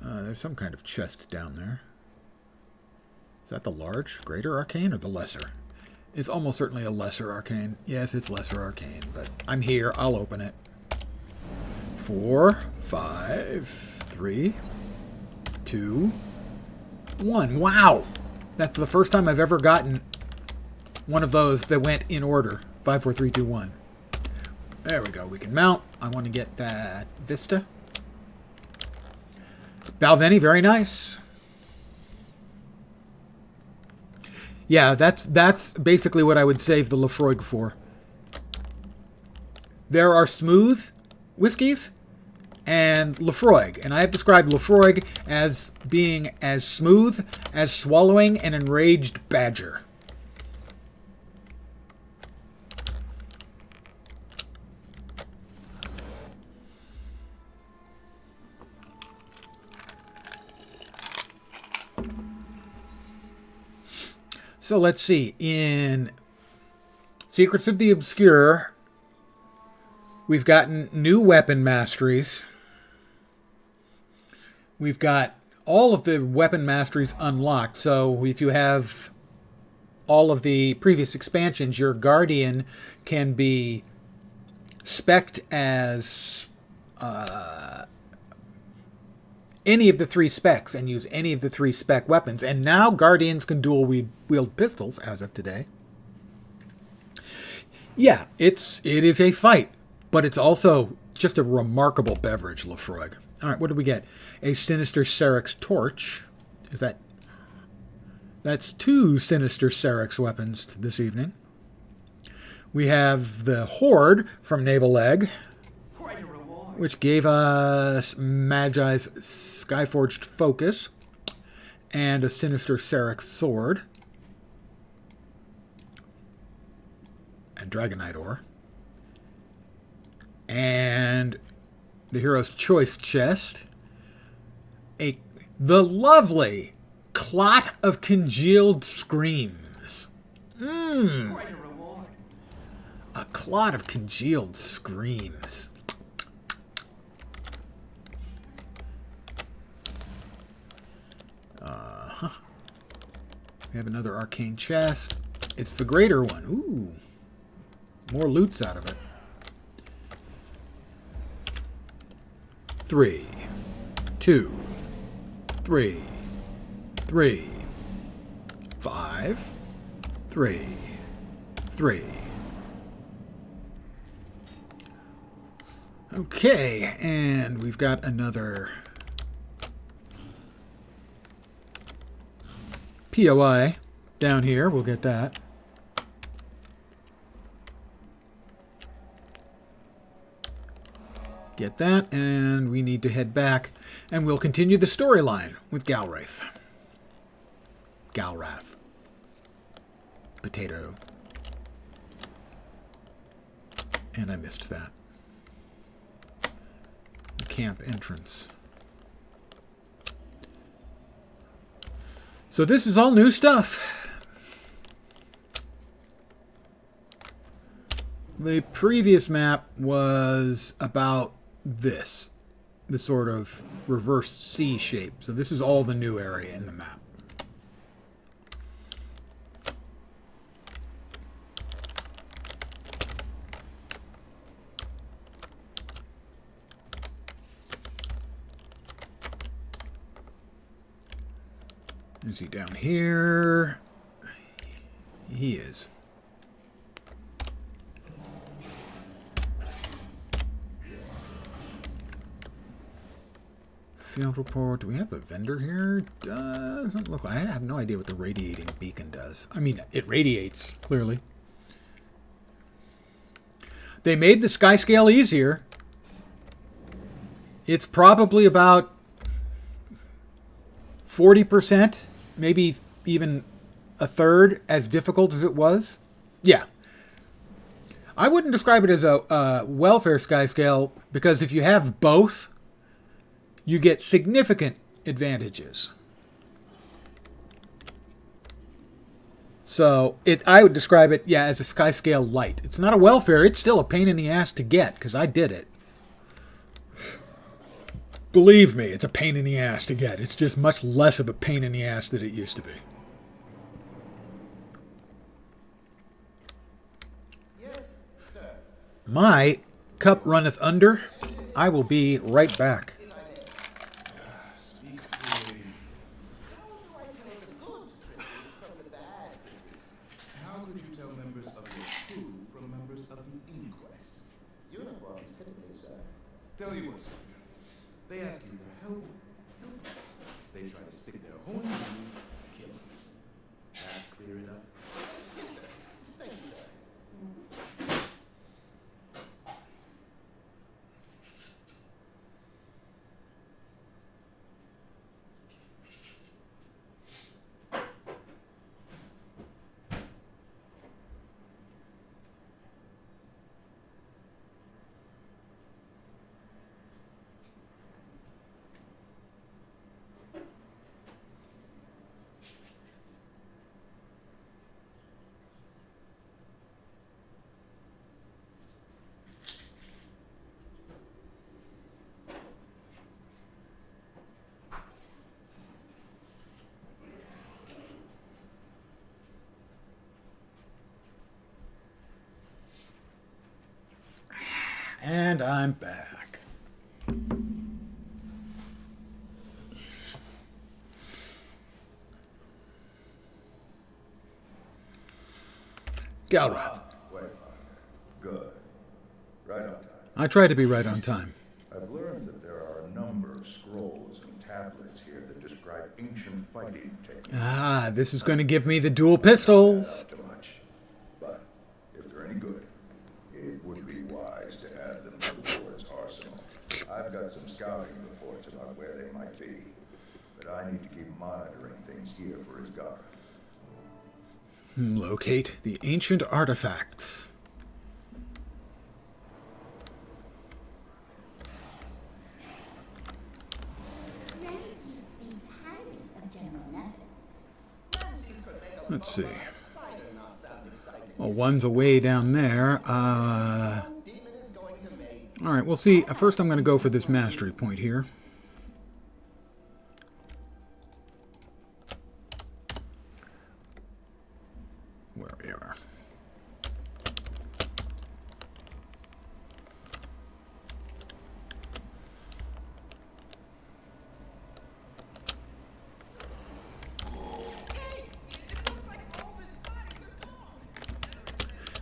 There's some kind of chest down there. Is that the large, greater arcane, or the lesser? It's almost certainly a lesser arcane. Yes, it's lesser arcane, but I'm here. I'll open it. 4, 5, 3, 2, 1. Wow! That's the first time I've ever gotten one of those that went in order. 5, 4, 3, 2, 1. There we go. We can mount. I want to get that Vista. Balvenie, very nice. Yeah, that's basically what I would save the Lefroy for. There are smooth whiskeys and Lefroy, and I have described Lefroy as being as smooth as swallowing an enraged badger. So let's see. In Secrets of the Obscure, we've gotten new weapon masteries. We've got all of the weapon masteries unlocked. So if you have all of the previous expansions, your Guardian can be spec'd as any of the 3 specs and use any of the 3 spec weapons. And now Guardians can dual wield pistols as of today. Yeah, it is a fight, but it's also just a remarkable beverage, Lefroy. All right, what did we get? A Sinister Serix Torch. Is that That's 2 Sinister Serix weapons this evening. We have the Horde from Naval Leg, Quite a reward. which gave us Magi's Skyforged Focus and a Sinister Serix Sword. And Dragonite Ore. And the Hero's Choice Chest. The lovely Clot of Congealed Screams. Quite a reward. A Clot of Congealed Screams. We have another arcane chest. It's the greater one. Ooh. More loot's out of it. 3, 2, 3, 3, 5, 3, 3. Okay, and we've got another POI down here. We'll get that. Get that, and we need to head back, and we'll continue the storyline with Galraith. Galrath. Potato. And I missed that. The camp entrance. So this is all new stuff. The previous map was about this sort of reverse C shape. So this is all the new area in the map. Is he down here? He is. Field report. Do we have a vendor here? Doesn't look like. I have no idea what the radiating beacon does. I mean, it radiates, clearly. They made the sky scale easier. It's probably about 40%, maybe even a third as difficult as it was. Yeah. I wouldn't describe it as a welfare sky scale, because if you have both, you get significant advantages. So I would describe it, yeah, as a sky scale light. It's not a welfare. It's still a pain in the ass to get, because I did it. Believe me, it's a pain in the ass to get. It's just much less of a pain in the ass than it used to be. Yes, sir. My cup runneth under. I will be right back. Speak freely. How do I tell the good triggers from the bad triggers? How could you tell members of your crew from members of the inquest? Uniforms, typically, sir. Tell you what, Sergeant. They ask you for help. They try to stick their horn in you, kill you. That clear it up? Yes, sir. Thank you, sir. And I'm back. Galrath. Wayfinder. Good. Right on time. I try to be right on time. I've learned that there are a number of scrolls and tablets here that describe ancient fighting techniques. Ah, this is going to give me the dual pistols. Not too much, but if they're any good, it would be wise to add them to the Lord's arsenal. I've got some scouting reports about where they might be, but I need to keep monitoring things here for his guard. Locate the ancient artifacts. Ramsey speaks highly of General Nessus. Let's see. Well, one's away down there. Alright, we'll see. First I'm going to go for this mastery point here. Where we are.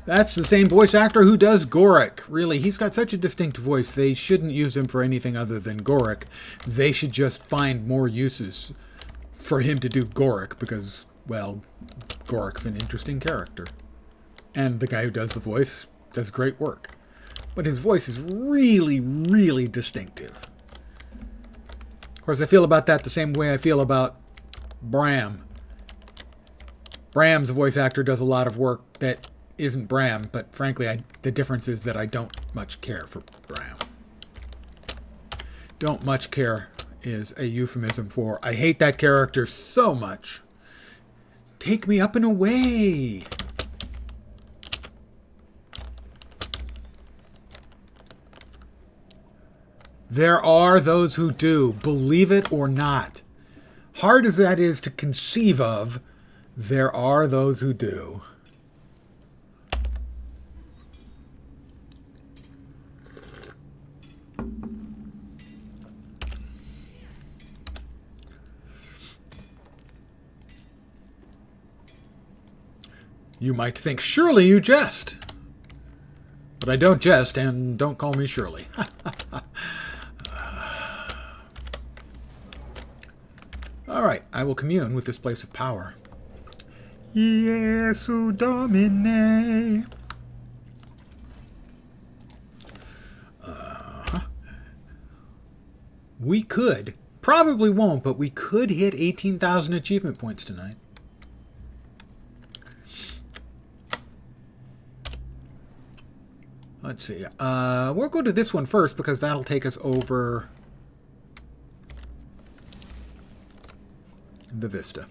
That's the same voice actor who does Gorick. Really, he's got such a distinct voice. They shouldn't use him for anything other than Gorick. They should just find more uses for him to do Gorick because, well, Gorick's an interesting character. And the guy who does the voice does great work. But his voice is really, really distinctive. Of course, I feel about that the same way I feel about Bram. Bram's voice actor does a lot of work that isn't Bram, but frankly, the difference is that I don't much care for Bram. Don't much care is a euphemism for I hate that character so much. Take me up and away. There are those who do, believe it or not. Hard as that is to conceive of, there are those who do. You might think, surely you jest. But I don't jest, and don't call me Shirley. Alright, I will commune with this place of power. Jesu Domine. We could, probably won't, but we could hit 18,000 achievement points tonight. Let's see. We'll go to this one first because that'll take us over the vista.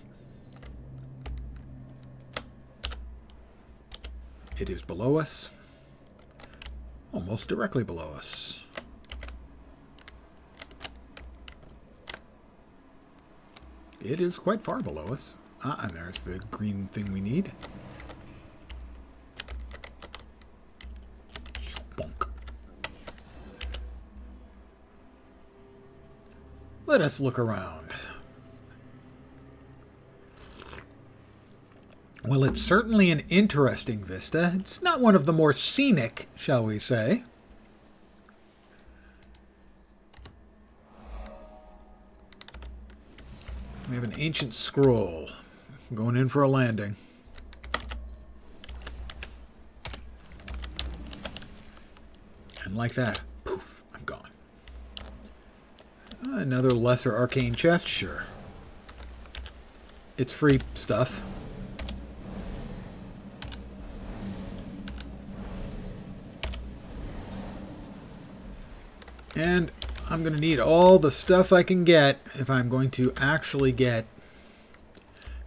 It is below us. Almost directly below us. It is quite far below us. And there's the green thing we need. Bonk. Let us look around. Well, it's certainly an interesting vista. It's not one of the more scenic, shall we say. We have an ancient scroll. I'm going in for a landing. And like that, poof, I'm gone. Another lesser arcane chest, sure. It's free stuff. And I'm going to need all the stuff I can get if I'm going to actually get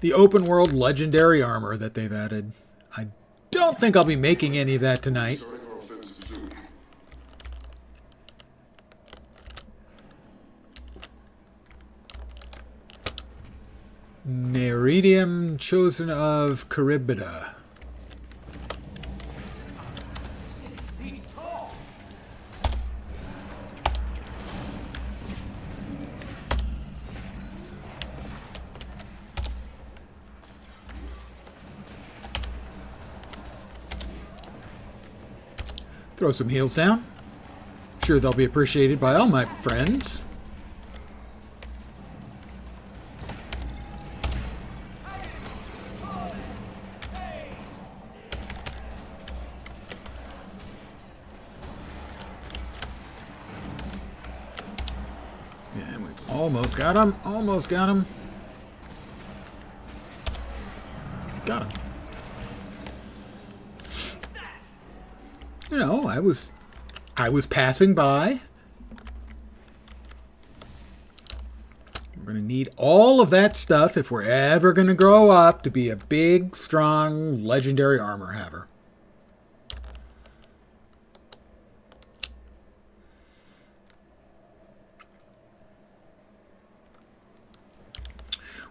the open world legendary armor that they've added. I don't think I'll be making any of that tonight. Neridium chosen of Charybdis. Throw some heals down. Sure, they'll be appreciated by all my friends. Almost got him. Almost got him. Got him. You know, I was passing by. We're going to need all of that stuff if we're ever going to grow up to be a big, strong, legendary armor haver.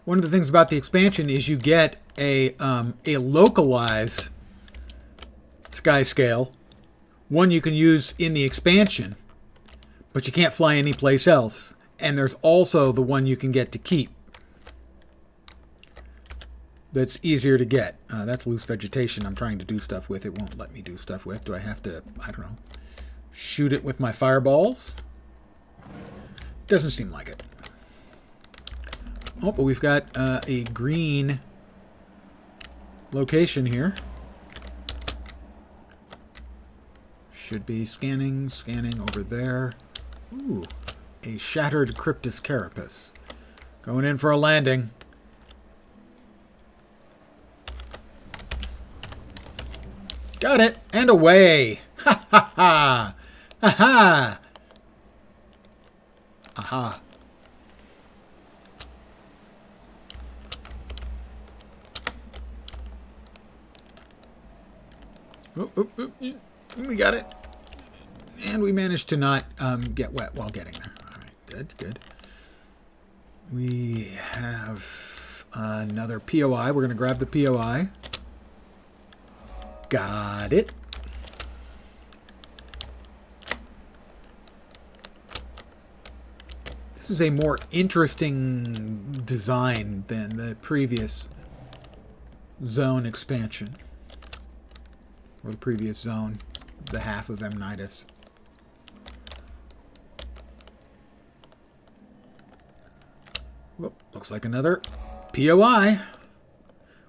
One of the things about the expansion is you get a localized sky scale. One you can use in the expansion, but you can't fly anyplace else. And there's also the one you can get to keep. That's easier to get. That's loose vegetation I'm trying to do stuff with. It won't let me do stuff with. Do I have to, I don't know, shoot it with my fireballs? Doesn't seem like it. Oh, but we've got a green location here. Should be scanning over there. Ooh, a shattered Cryptus carapace. Going in for a landing. Got it, and away. Ha ha ha. Ha ha. Aha. We got it. And we managed to not get wet while getting there. All right, good, good. We have another POI. We're going to grab the POI. Got it. This is a more interesting design than the previous zone expansion. Or the previous zone, the half of Amnitas. Whoop, looks like another POI.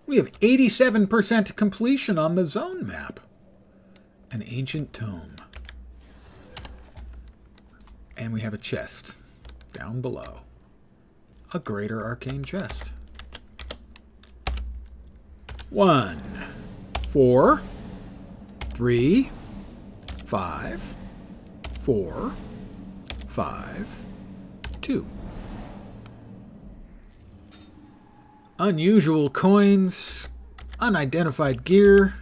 We have 87% completion on the zone map. An ancient tome. And we have a chest down below. A greater arcane chest. 1, 4, 3, 5, 4, 5, 2. Unusual coins, unidentified gear.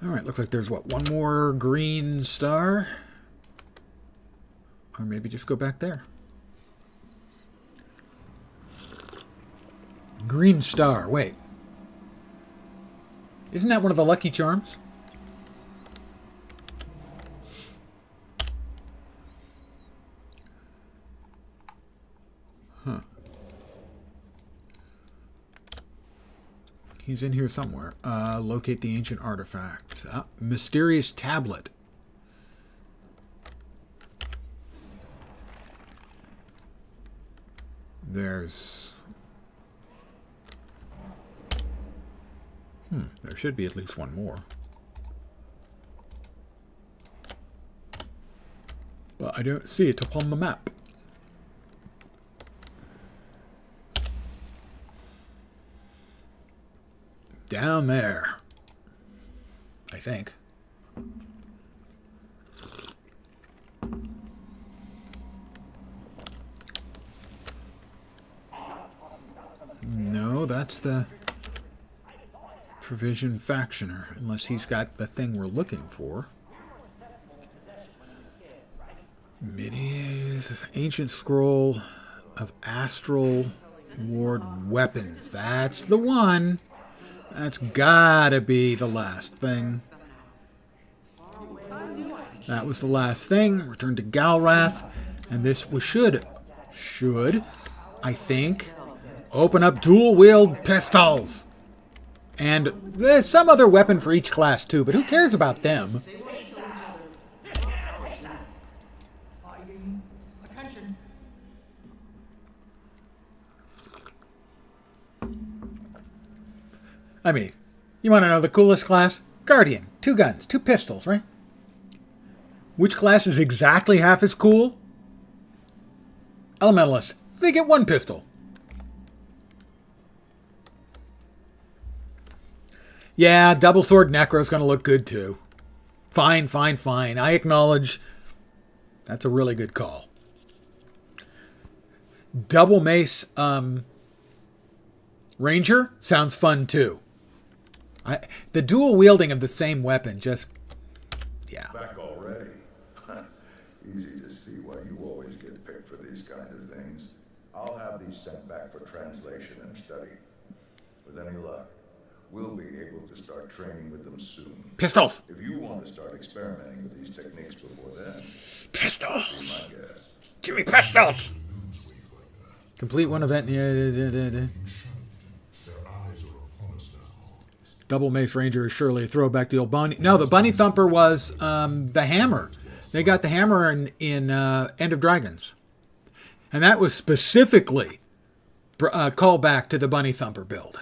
All right, looks like there's what, one more green star? Or maybe just go back there. Green star, wait. Isn't that one of the lucky charms? Huh. He's in here somewhere. Locate the ancient artifact. Mysterious tablet. There's... there should be at least one more. But I don't see it upon the map. Down there, I think. No, that's the Provision Factioner, unless he's got the thing we're looking for. Middies, Ancient Scroll of Astral Ward Weapons. That's the one. That's gotta be the last thing. That was the last thing. Return to Galrath. And this should, I think, open up dual-wield pistols. And there's some other weapon for each class, too. But who cares about them? I mean, you want to know the coolest class? Guardian. 2 guns, 2 pistols, right? Which class is exactly half as cool? Elementalists. They get 1 pistol. Yeah, double sword Necro's going to look good too. Fine, fine, fine. I acknowledge that's a really good call. Double mace Ranger sounds fun too. The dual wielding of the same weapon just, yeah. Back already? Easy to see why you always get picked for these kind of things. I'll have these sent back for translation and study. With any luck, we'll be able to start training with them soon. Pistols! If you want to start experimenting with these techniques before then, pistols! be my guest. Give me pistols! Complete one event. Yeah. Double Mace Ranger is surely a throwback to the old Bunny. No, the Bunny Thumper was the hammer. They got the hammer in End of Dragons. And that was specifically callback to the Bunny Thumper build.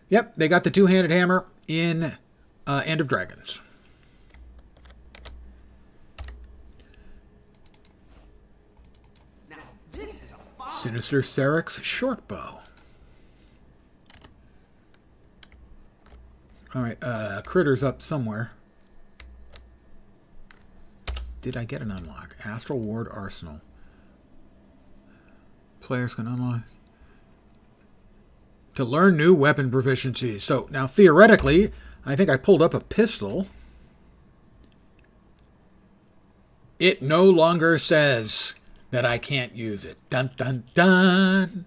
Yep, they got the two-handed hammer in End of Dragons. Now, this is a fine... Sinister Serix Shortbow. Alright, Critter's up somewhere. Did I get an unlock? Astral Ward Arsenal. Players can unlock. To learn new weapon proficiencies. So, now theoretically, I think I pulled up a pistol. It no longer says that I can't use it. Dun, dun, dun.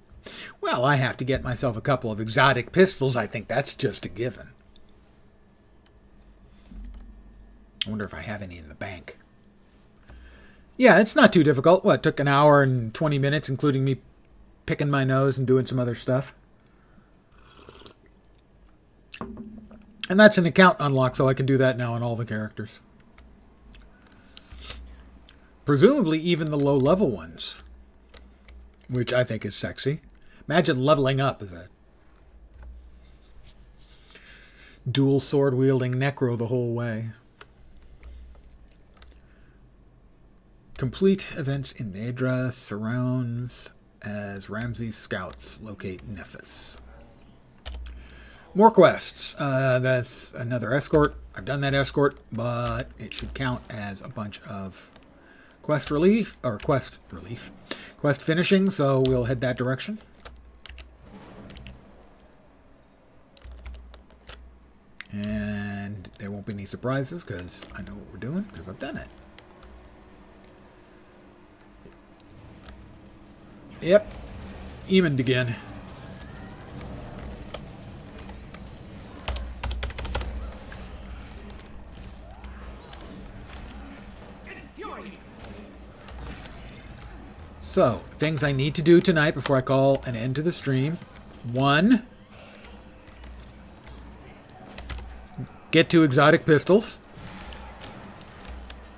Well, I have to get myself a couple of exotic pistols. I think that's just a given. I wonder if I have any in the bank. Yeah, it's not too difficult. What, it took an hour and 20 minutes, including me picking my nose and doing some other stuff. And that's an account unlock, so I can do that now on all the characters. Presumably even the low-level ones, which I think is sexy. Imagine leveling up as a dual sword-wielding Necro the whole way. Complete events in Nedra surrounds as Ramses scouts locate Nephis. More quests. That's another escort. I've done that escort, but it should count as a bunch of quest finishing, so we'll head that direction. And there won't be any surprises because I know what we're doing because I've done it. Yep. Emond again. So, things I need to do tonight before I call an end to the stream. 1. Get 2 exotic pistols.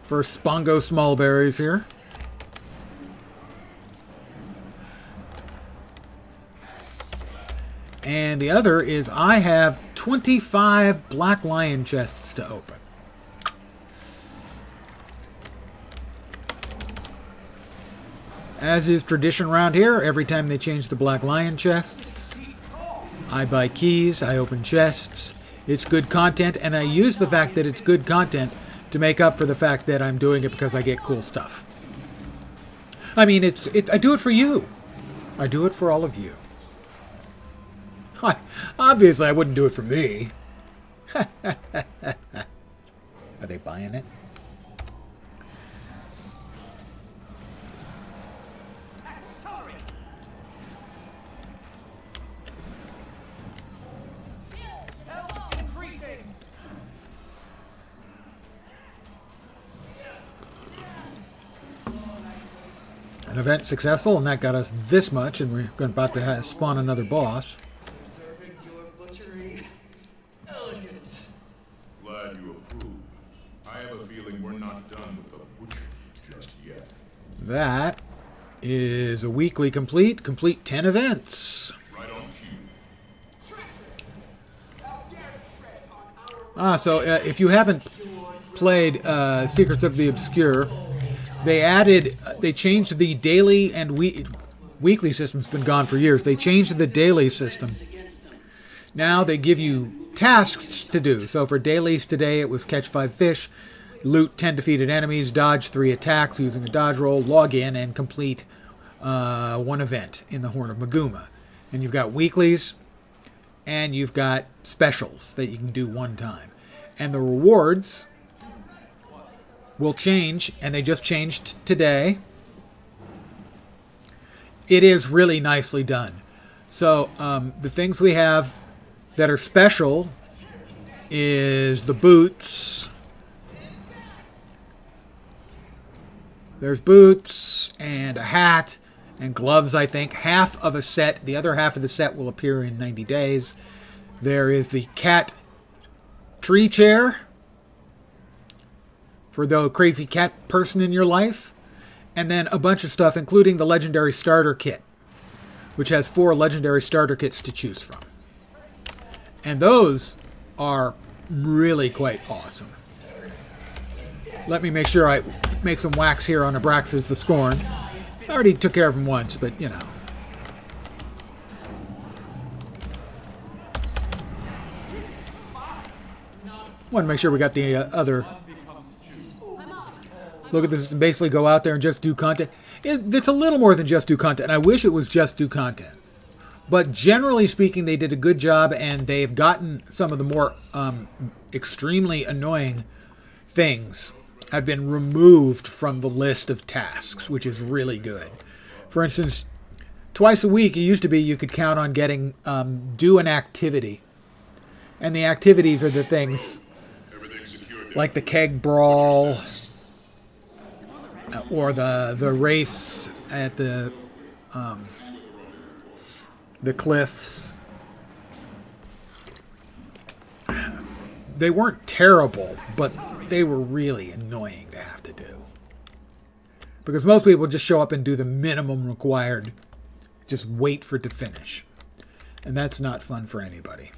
For Spongo Smallberries here. And the other is I have 25 Black Lion chests to open. As is tradition around here, every time they change the Black Lion chests, I buy keys, I open chests. It's good content, and I use the fact that it's good content to make up for the fact that I'm doing it because I get cool stuff. I mean, I do it for you. I do it for all of you. Obviously, I wouldn't do it for me. Are they buying it? An event successful, and that got us this much, and we're about to spawn another boss. Observing your butchery. Elegant. Glad you approve. I have a feeling we're not done with the butchery just yet. That is a weekly complete. Complete 10 events. Right on cue. So if you haven't played Secrets of the Obscure, they changed the daily and weekly system's been gone for years. They changed the daily system. Now they give you tasks to do. So for dailies today, it was catch 5 fish, loot 10 defeated enemies, dodge 3 attacks using a dodge roll, log in, and complete 1 event in the Horn of Maguma. And you've got weeklies, and you've got specials that you can do one time. And the rewards will change, and they just changed today. It is really nicely done. So the things we have that are special is the boots. There's boots and a hat and gloves, I think. Half of a set. The other half of the set will appear in 90 days. There is the cat tree chair for the crazy cat person in your life. And then a bunch of stuff, including the legendary starter kit, which has 4 legendary starter kits to choose from. And those are really quite awesome. Let me make sure I make some wax here on Abraxas the Scorn. I already took care of him once, but you know. Want to make sure we got the other. Look at this, basically go out there and just do content. It's a little more than just do content. I wish it was just do content. But generally speaking, they did a good job, and they've gotten some of the more extremely annoying things have been removed from the list of tasks, which is really good. For instance, twice a week, it used to be you could count on getting, do an activity. And the activities are the things like the keg brawl, or the race at the cliffs. They weren't terrible, but they were really annoying to have to do. Because most people just show up and do the minimum required. Just wait for it to finish. And that's not fun for anybody.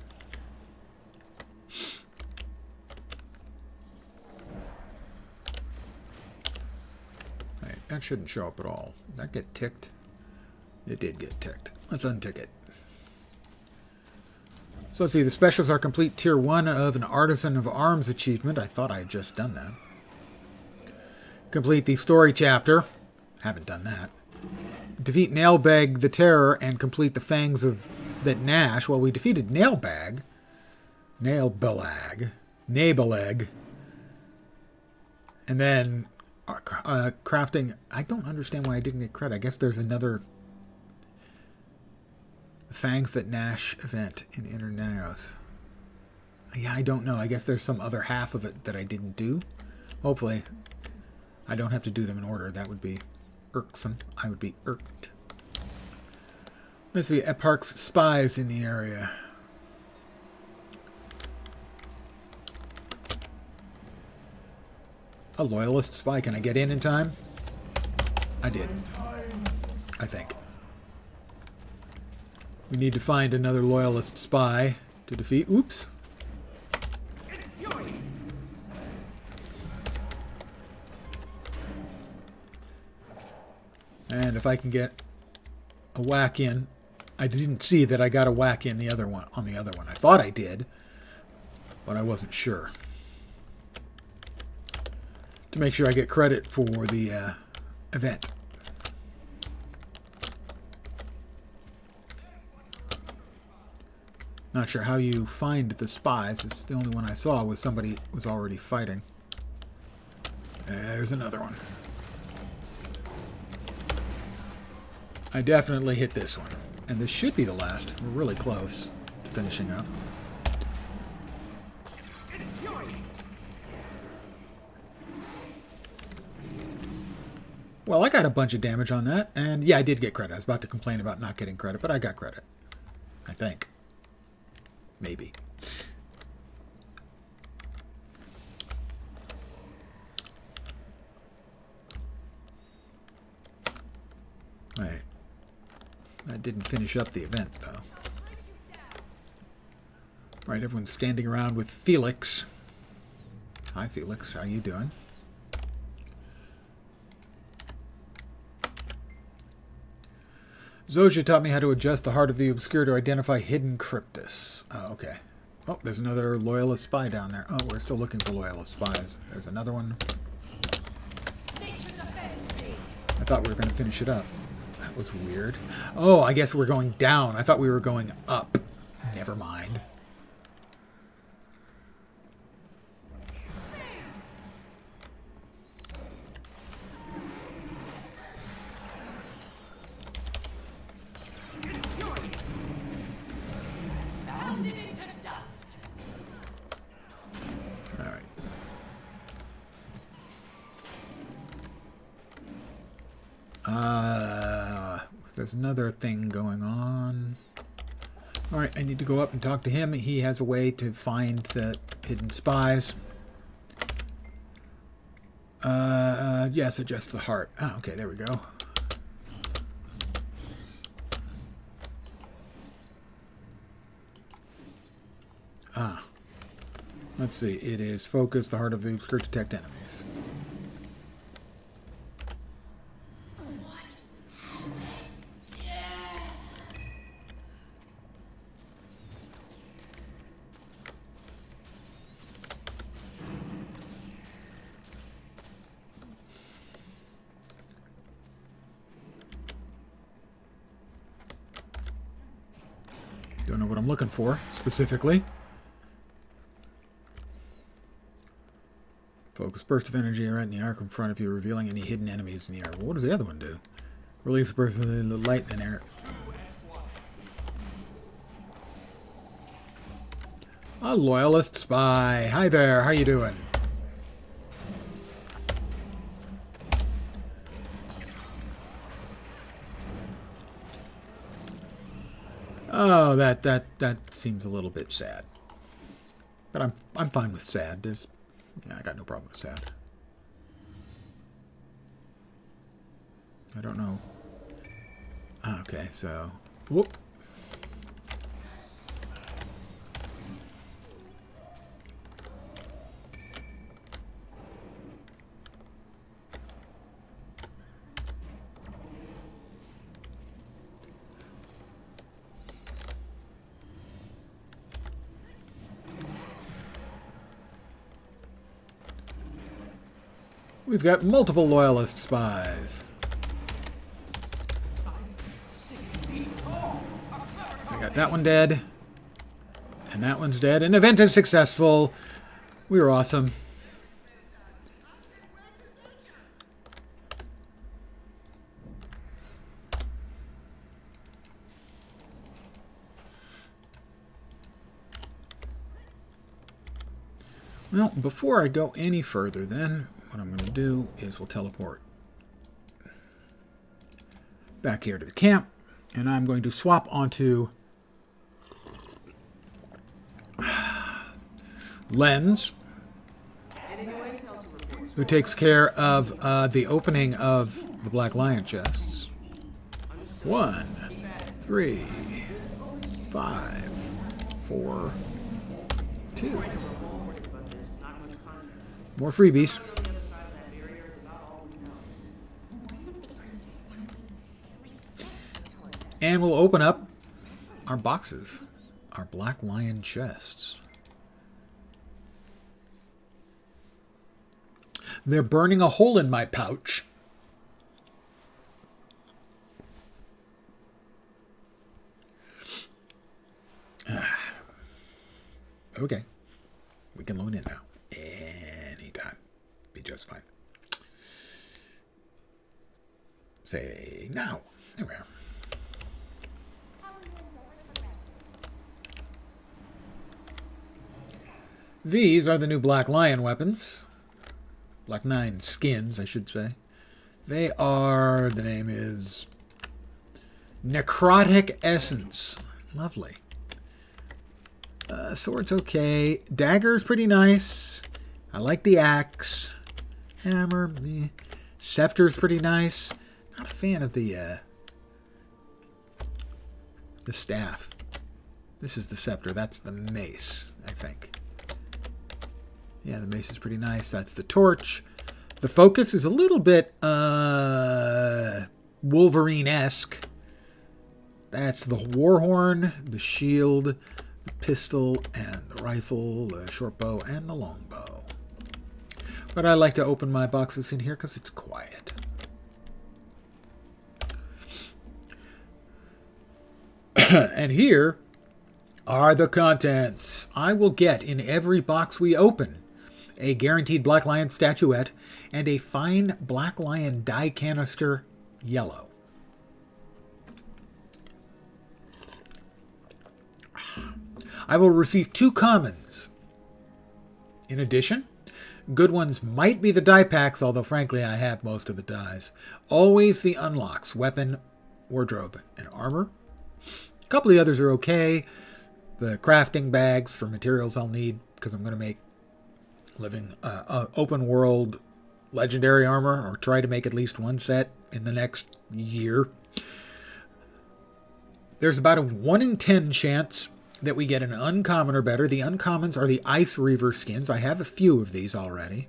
Right, that shouldn't show up at all. Did that get ticked? It did get ticked. Let's untick it. So let's see, the specials are complete tier 1 of an Artisan of Arms achievement. I thought I had just done that. Complete the story chapter. Haven't done that. Defeat Nailbag the Terror and complete the Fangs of that Nash. Well, we defeated Nailbag. Nailbalag. And then crafting. I don't understand why I didn't get credit. I guess there's another Fangs that Nash event in Interneos. Yeah, I don't know. I guess there's some other half of it that I didn't do. Hopefully, I don't have to do them in order. That would be irksome. I would be irked. Let's see. Eparch's spies in the area. A loyalist spy. Can I get in time? I did. I think. We need to find another loyalist spy to defeat. Oops. And if I can get a whack in. I didn't see that I got a whack in the other one on the other one. I thought I did, but I wasn't sure. To make sure I get credit for the event. Not sure how you find the spies. It's the only one I saw was somebody was already fighting. There's another one. I definitely hit this one. And this should be the last. We're really close to finishing up. Well, I got a bunch of damage on that. And yeah, I did get credit. I was about to complain about not getting credit, but I got credit. I think. Maybe. Right. That didn't finish up the event, though. Right, everyone's standing around with Felix. Hi, Felix. How you doing? Zosia taught me how to adjust the Heart of the Obscure to identify hidden cryptus. Oh, okay. Oh, there's another Loyalist spy down there. Oh, we're still looking for Loyalist spies. There's another one. I thought we were going to finish it up. That was weird. Oh, I guess we're going down. I thought we were going up. Never mind. There's another thing going on. Alright, I need to go up and talk to him. He has a way to find the hidden spies. Yes, adjust the heart. Oh, okay, there we go. Ah. Let's see. It is focus, the heart of the obscure, detect enemies. Don't know what I'm looking for, specifically. Focus burst of energy right in the arc in front of you, revealing any hidden enemies in the air. Well, what does the other one do? Release a burst of the light in air. A Loyalist spy. Hi there, how you doing? Oh, that seems a little bit sad. But I'm fine with sad. Yeah, I got no problem with sad. I don't know. Okay, so whoop. We've got multiple Loyalist spies. We got that one dead. And that one's dead. An event is successful. We were awesome. Well, before I go any further then, what I'm going to do is we'll teleport back here to the camp, and I'm going to swap onto Lens, who takes care of the opening of the Black Lion chests. 1, 3, 5, 4, 2. More freebies. And we'll open up our boxes, our Black Lion chests. They're burning a hole in my pouch. Okay. We can load in now. Anytime. Be just fine. Say now. There we are. These are the new Black Lion weapons. Black 9 skins, I should say. They are, the name is Necrotic Essence. Lovely. Sword's okay. Dagger's pretty nice. I like the axe. Hammer. Scepter's pretty nice. Not a fan of the staff. This is the scepter. That's the mace, I think. Yeah, the mace is pretty nice. That's the torch. The focus is a little bit Wolverine-esque. That's the warhorn, the shield, the pistol, and the rifle, the short bow, and the long bow. But I like to open my boxes in here because it's quiet. And here are the contents. I will get in every box we open a guaranteed Black Lion statuette and a fine Black Lion die canister yellow. I will receive 2 commons. In addition, good ones might be the die packs, although frankly I have most of the dies. Always the unlocks, weapon, wardrobe, and armor. A couple of the others are okay. The crafting bags for materials I'll need because I'm going to make living open world legendary armor, or try to make at least one set in the next year. There's about a 1 in 10 chance that we get an uncommon or better. The uncommons are the Ice Reaver skins. I have a few of these already.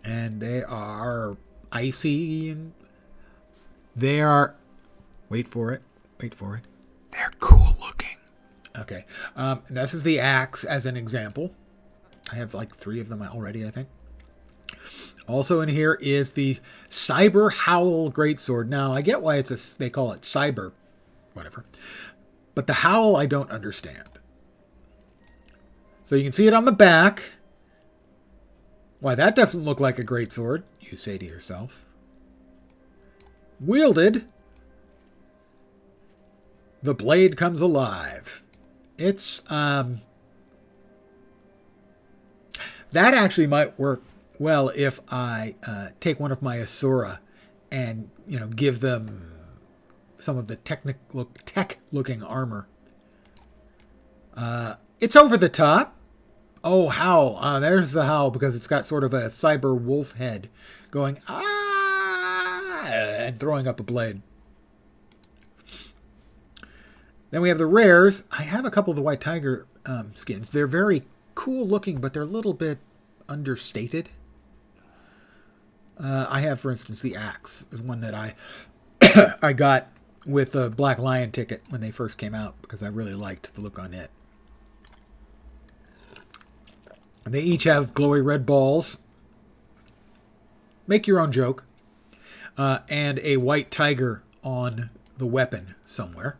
And they are icy, and they are, wait for it, they're cool looking. Okay, this is the axe as an example. I have like 3 of them already, I think. Also in here is the Cyber Howl Greatsword. Now, I get why they call it Cyber, whatever. But the Howl, I don't understand. So you can see it on the back. Why, that doesn't look like a greatsword, you say to yourself. Wielded, the blade comes alive. It's, that actually might work well if I take one of my Asura and, give them some of the tech-looking armor. It's over the top. Oh, Howl. There's the Howl, because it's got sort of a cyber wolf head going, ah, and throwing up a blade. Then we have the rares. I have a couple of the White Tiger skins. They're very cool looking, but they're a little bit understated. I have, for instance, the axe is one that I got with the Black Lion ticket when they first came out because I really liked the look on it. And they each have glowy red balls. Make your own joke. And a white tiger on the weapon somewhere.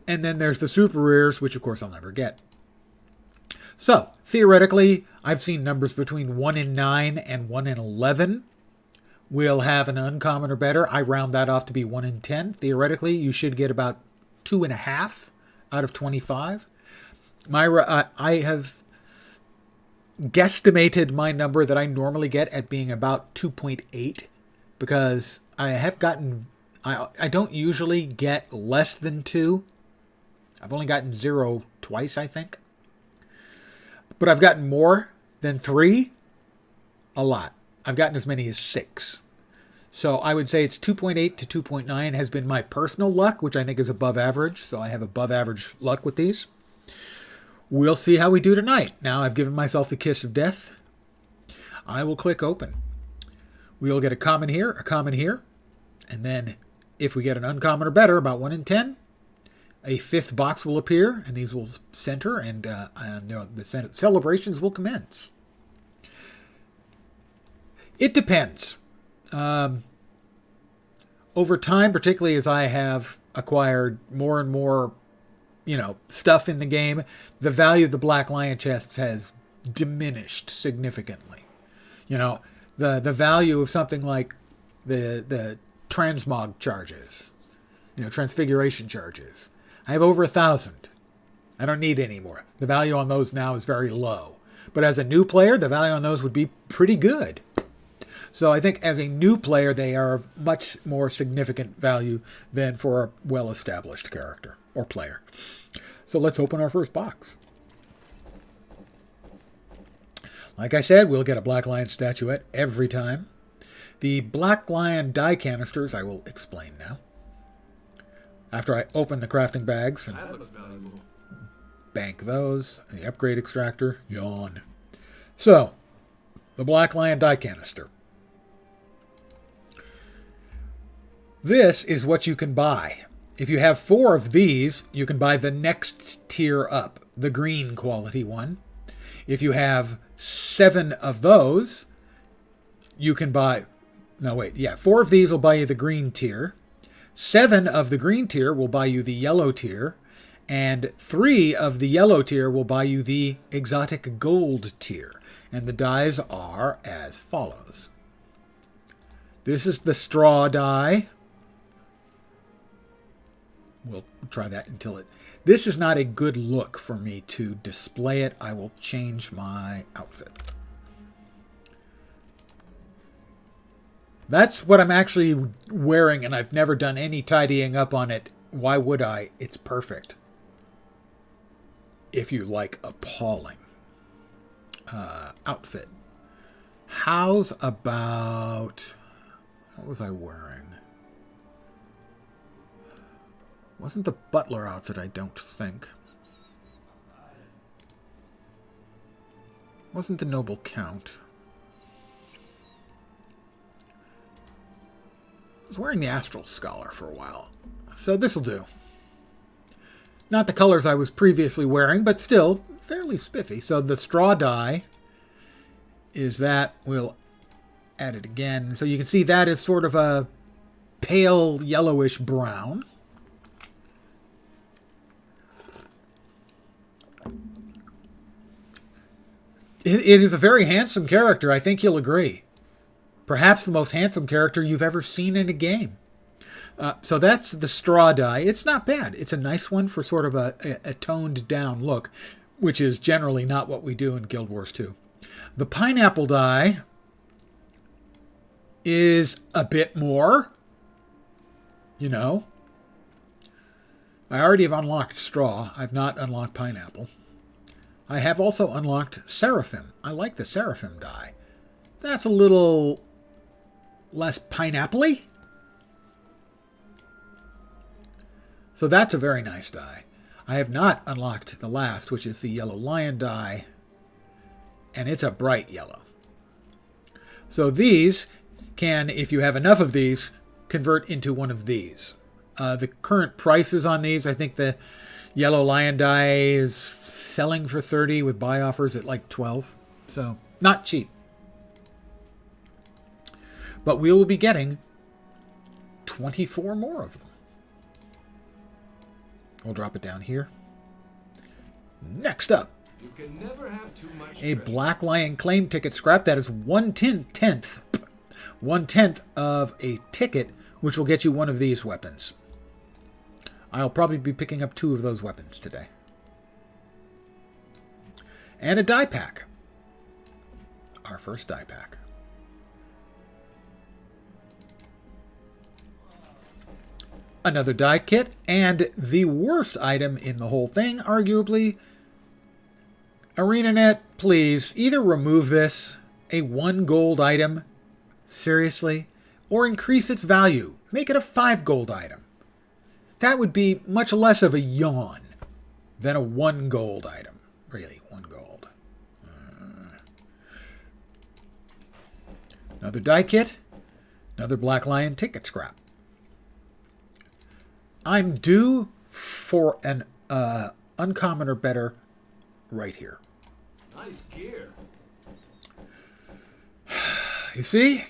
And then there's the super rares, which of course I'll never get. So, theoretically, I've seen numbers between 1 in 9 and 1 in 11. We'll have an uncommon or better. I round that off to be 1 in 10. Theoretically, you should get about 2.5 out of 25. I have guesstimated my number that I normally get at being about 2.8 because I don't usually get less than 2. I've only gotten 0 twice, I think. But I've gotten more than 3 a lot. I've gotten as many as 6. So I would say it's 2.8 to 2.9 has been my personal luck, which I think is above average. So I have above average luck with these. We'll see how we do tonight. Now I've given myself the kiss of death. I will click open. We'll get a common here, and then if we get an uncommon or better, about 1 in 10, a 5th box will appear, and these will center, and the celebrations will commence. It depends. Over time, particularly as I have acquired more and more stuff in the game, the value of the Black Lion chests has diminished significantly. The value of something like the transmog charges, transfiguration charges. I have over 1,000. I don't need any more. The value on those now is very low. But as a new player, the value on those would be pretty good. So I think as a new player, they are of much more significant value than for a well-established character or player. So let's open our first box. Like I said, we'll get a Black Lion statuette every time. The Black Lion die canisters I will explain now. After I open the crafting bags and That looks valuable. bank those, and the upgrade extractor, yawn. So, the Black Lion die canister. This is what you can buy. If you have 4 of these, you can buy the next tier up, the green quality one. If you have 7 of those, you can buy... No, wait. Yeah, 4 of these will buy you the green tier. 7 of the green tier will buy you the yellow tier. And 3 of the yellow tier will buy you the exotic gold tier. And the dies are as follows. This is the straw die. We'll try that until it... This is not a good look for me to display it. I will change my outfit. That's what I'm actually wearing, and I've never done any tidying up on it. Why would I? It's perfect. If you like appalling outfit. How's about... What was I wearing? Wasn't the butler outfit, I don't think. Wasn't the noble count. I was wearing the astral scholar for a while. So this'll do. Not the colors I was previously wearing, but still fairly spiffy. So the straw dye is that. We'll add it again. So you can see that is sort of a pale yellowish brown. It is a very handsome character. I think you'll agree. Perhaps the most handsome character you've ever seen in a game. So that's the straw dye. It's not bad. It's a nice one for sort of a toned down look, which is generally not what we do in Guild Wars 2. The pineapple dye is a bit more, you know. I already have unlocked straw. I've not unlocked pineapple. I have also unlocked Seraphim. I like the Seraphim dye. That's a little less pineapple-y. So that's a very nice dye. I have not unlocked the last, which is the Yellow Lion dye. And it's a bright yellow. So these can, if you have enough of these, convert into one of these. The current prices on these, I think the Yellow Lion dye is selling for 30 with buy offers at like 12. So not cheap. But we will be getting 24 more of them. We'll drop it down here. Next up, You can never have too much a treasure. Black Lion claim ticket scrap. That is 1/10th of a ticket, which will get you one of these weapons. I'll probably be picking up 2 of those weapons today. And a die pack. Our first die pack. Another die kit, and the worst item in the whole thing, arguably. ArenaNet, please, either remove this, a 1 gold item, seriously, or increase its value. Make it a 5 gold item. That would be much less of a yawn than a 1 gold item. Really, 1 gold. Another die kit. Another Black Lion ticket scrap. I'm due for an uncommon or better right here. Nice gear. You see?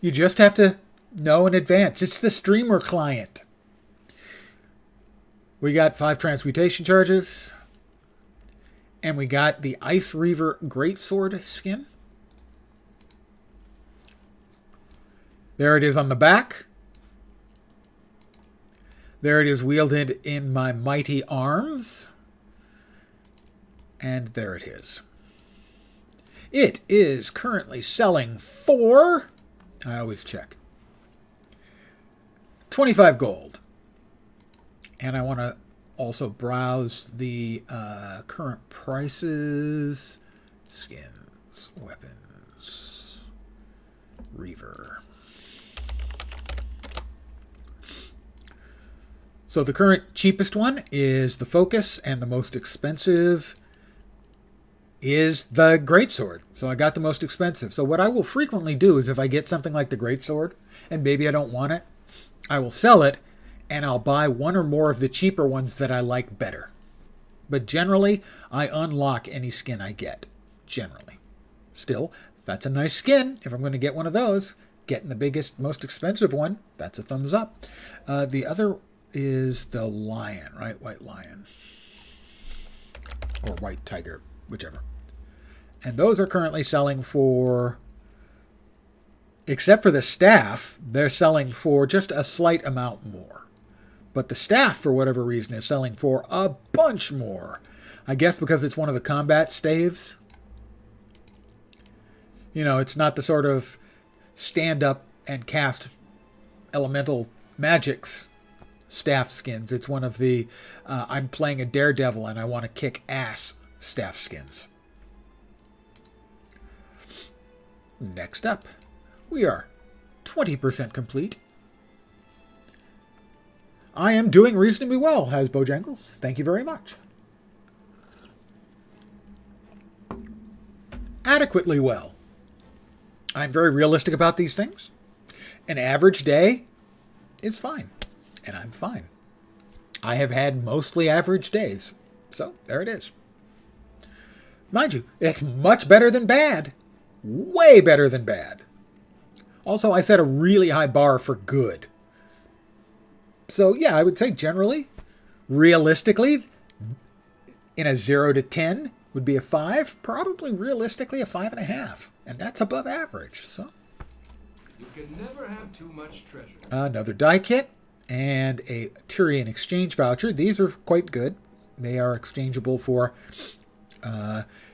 You just have to know in advance. It's the streamer client. We got 5 transmutation charges. And we got the Ice Reaver Greatsword skin. There it is on the back. There it is wielded in my mighty arms. And there it is. It is currently selling for... I always check. 25 gold. And I want to also browse the current prices. Skins, weapons, Reaver. So the current cheapest one is the Focus, and the most expensive is the Greatsword. So I got the most expensive. So what I will frequently do is if I get something like the Greatsword, and maybe I don't want it, I will sell it, and I'll buy one or more of the cheaper ones that I like better. But generally, I unlock any skin I get. Generally. Still, that's a nice skin. If I'm going to get one of those, getting the biggest, most expensive one, that's a thumbs up. The other is the lion, right? White lion. Or white tiger, whichever. And those are currently selling for, except for the staff, they're selling for just a slight amount more. But the staff, for whatever reason, is selling for a bunch more. I guess because it's one of the combat staves. You know, it's not the sort of stand up and cast elemental magics staff skins. It's one of the I'm playing a daredevil and I want to kick ass staff skins. Next up, we are 20% complete. I am doing reasonably well, has Bojangles. Thank you very much. Adequately well. I'm very realistic about these things. An average day is fine, and I'm fine. I have had mostly average days, so there it is. Mind you, it's much better than bad. Way better than bad. Also, I set a really high bar for good. So, yeah, I would say generally, realistically, in a 0 to 10 would be a 5. Probably realistically a 5.5. And that's above average. So, You can never have too much treasure. another die kit and a Tyrian exchange voucher. These are quite good. They are exchangeable for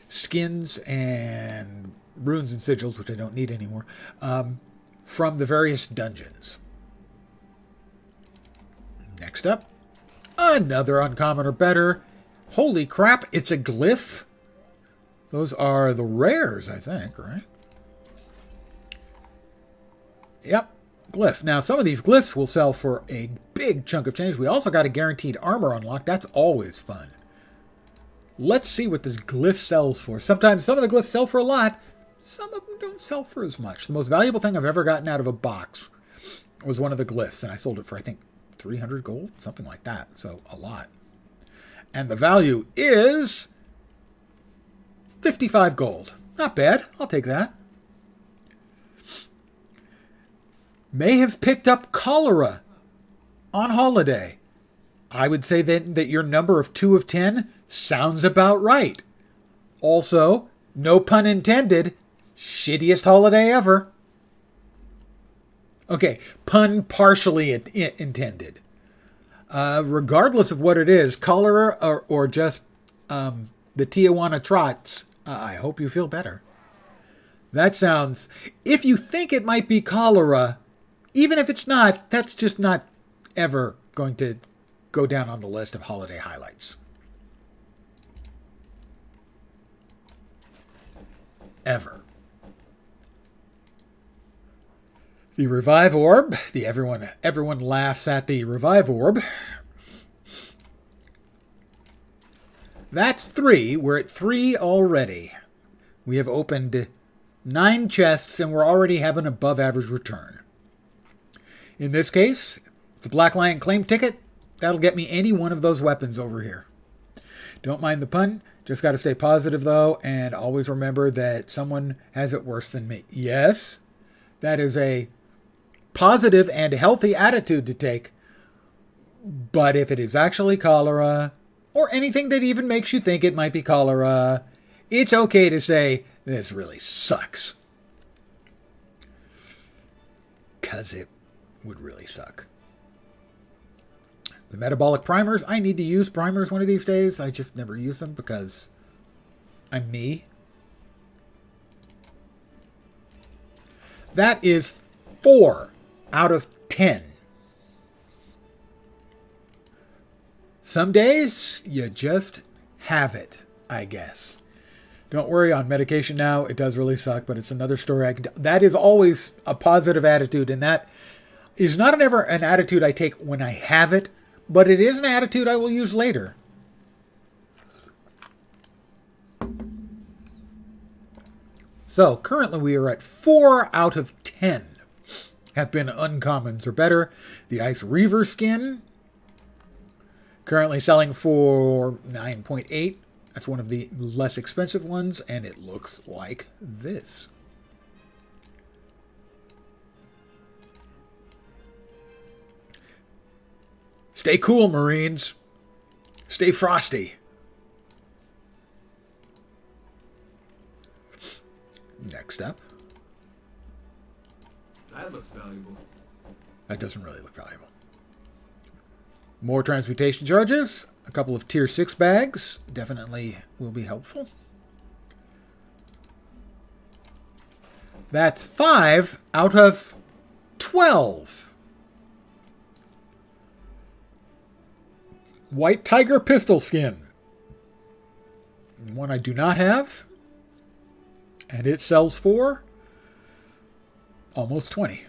skins and runes and sigils, which I don't need anymore, from the various dungeons. Next up, another uncommon or better. Holy crap, it's a glyph. Those are the rares, I think, right? Yep, glyph. Now, some of these glyphs will sell for a big chunk of change. We also got a guaranteed armor unlock. That's always fun. Let's see what this glyph sells for. Sometimes some of the glyphs sell for a lot. Some of them don't sell for as much. The most valuable thing I've ever gotten out of a box was one of the glyphs, and I sold it for, I think, 300 gold? Something like that. So, a lot. And the value is 55 gold. Not bad. I'll take that. May have picked up cholera on holiday. I would say that your number of 2 of 10 sounds about right. Also, no pun intended, shittiest holiday ever. Okay, pun partially intended. Regardless of what it is, cholera or just the Tijuana trots, I hope you feel better. That sounds... If you think it might be cholera, even if it's not, that's just not ever going to go down on the list of holiday highlights. Ever. The Revive Orb. Everyone laughs at the Revive Orb. That's 3. We're at 3 already. We have opened 9 chests and we're already having an above average return. In this case, it's a Black Lion claim ticket. That'll get me any one of those weapons over here. Don't mind the pun. Just got to stay positive, though, and always remember that someone has it worse than me. Yes, that is a positive and healthy attitude to take. But if it is actually cholera, or anything that even makes you think it might be cholera, it's okay to say, this really sucks. Because it would really suck. The metabolic primers, I need to use primers one of these days. I just never use them because I'm me. That is 4 out of 10. Some days, you just have it, I guess. Don't worry, on medication now, it does really suck, but it's another story. That is always a positive attitude, and that is not ever an attitude I take when I have it, but it is an attitude I will use later. So, currently we are at 4 out of 10 have been uncommons or better. The Ice Reaver skin, currently selling for 9.8. That's one of the less expensive ones, and it looks like this. Stay cool, Marines. Stay frosty. Next up. That looks valuable. That doesn't really look valuable. More transportation charges. A couple of tier 6 bags. Definitely will be helpful. That's 5 out of 12. White Tiger pistol skin. One I do not have. And it sells for almost 20.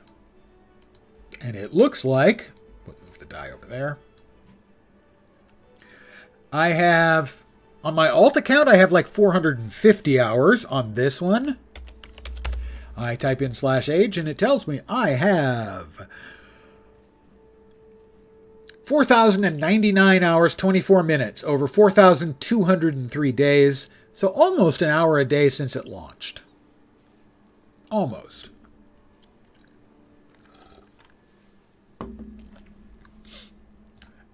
And it looks like, we'll move the die over there. I have, on my alt account, I have like 450 hours on this one. I type in /age and it tells me I have 4,099 hours, 24 minutes, over 4,203 days. So almost an hour a day since it launched. Almost.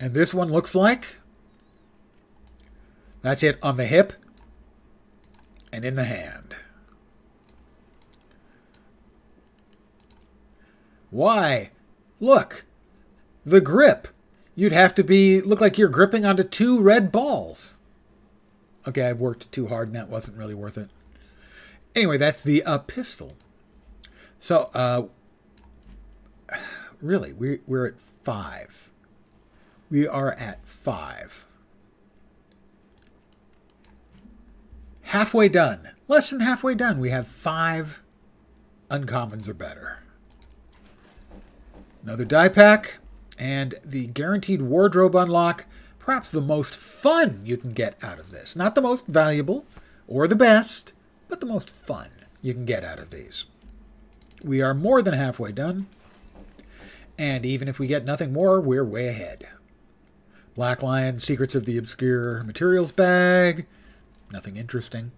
And this one looks like, that's it on the hip and in the hand. Why? Look, the grip. You'd have to look like you're gripping onto 2 red balls. Okay, I worked too hard and that wasn't really worth it. Anyway, that's the pistol. So, really, we're at 5. We are at 5. Halfway done. Less than halfway done. We have 5 uncommons or better. Another die pack. And the guaranteed wardrobe unlock. Perhaps the most fun you can get out of this. Not the most valuable or the best, but the most fun you can get out of these. We are more than halfway done. And even if we get nothing more, we're way ahead. Black Lion, Secrets of the Obscure Materials bag. Nothing interesting.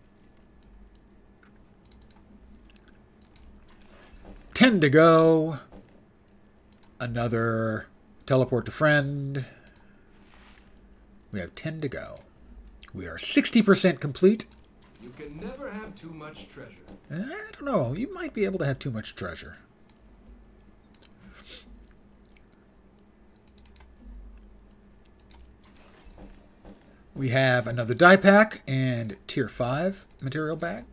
10 to go. Another teleport to friend. We have 10 to go. We are 60% complete. You can never have too much treasure. I don't know. You might be able to have too much treasure. We have another die pack and tier 5 material bag.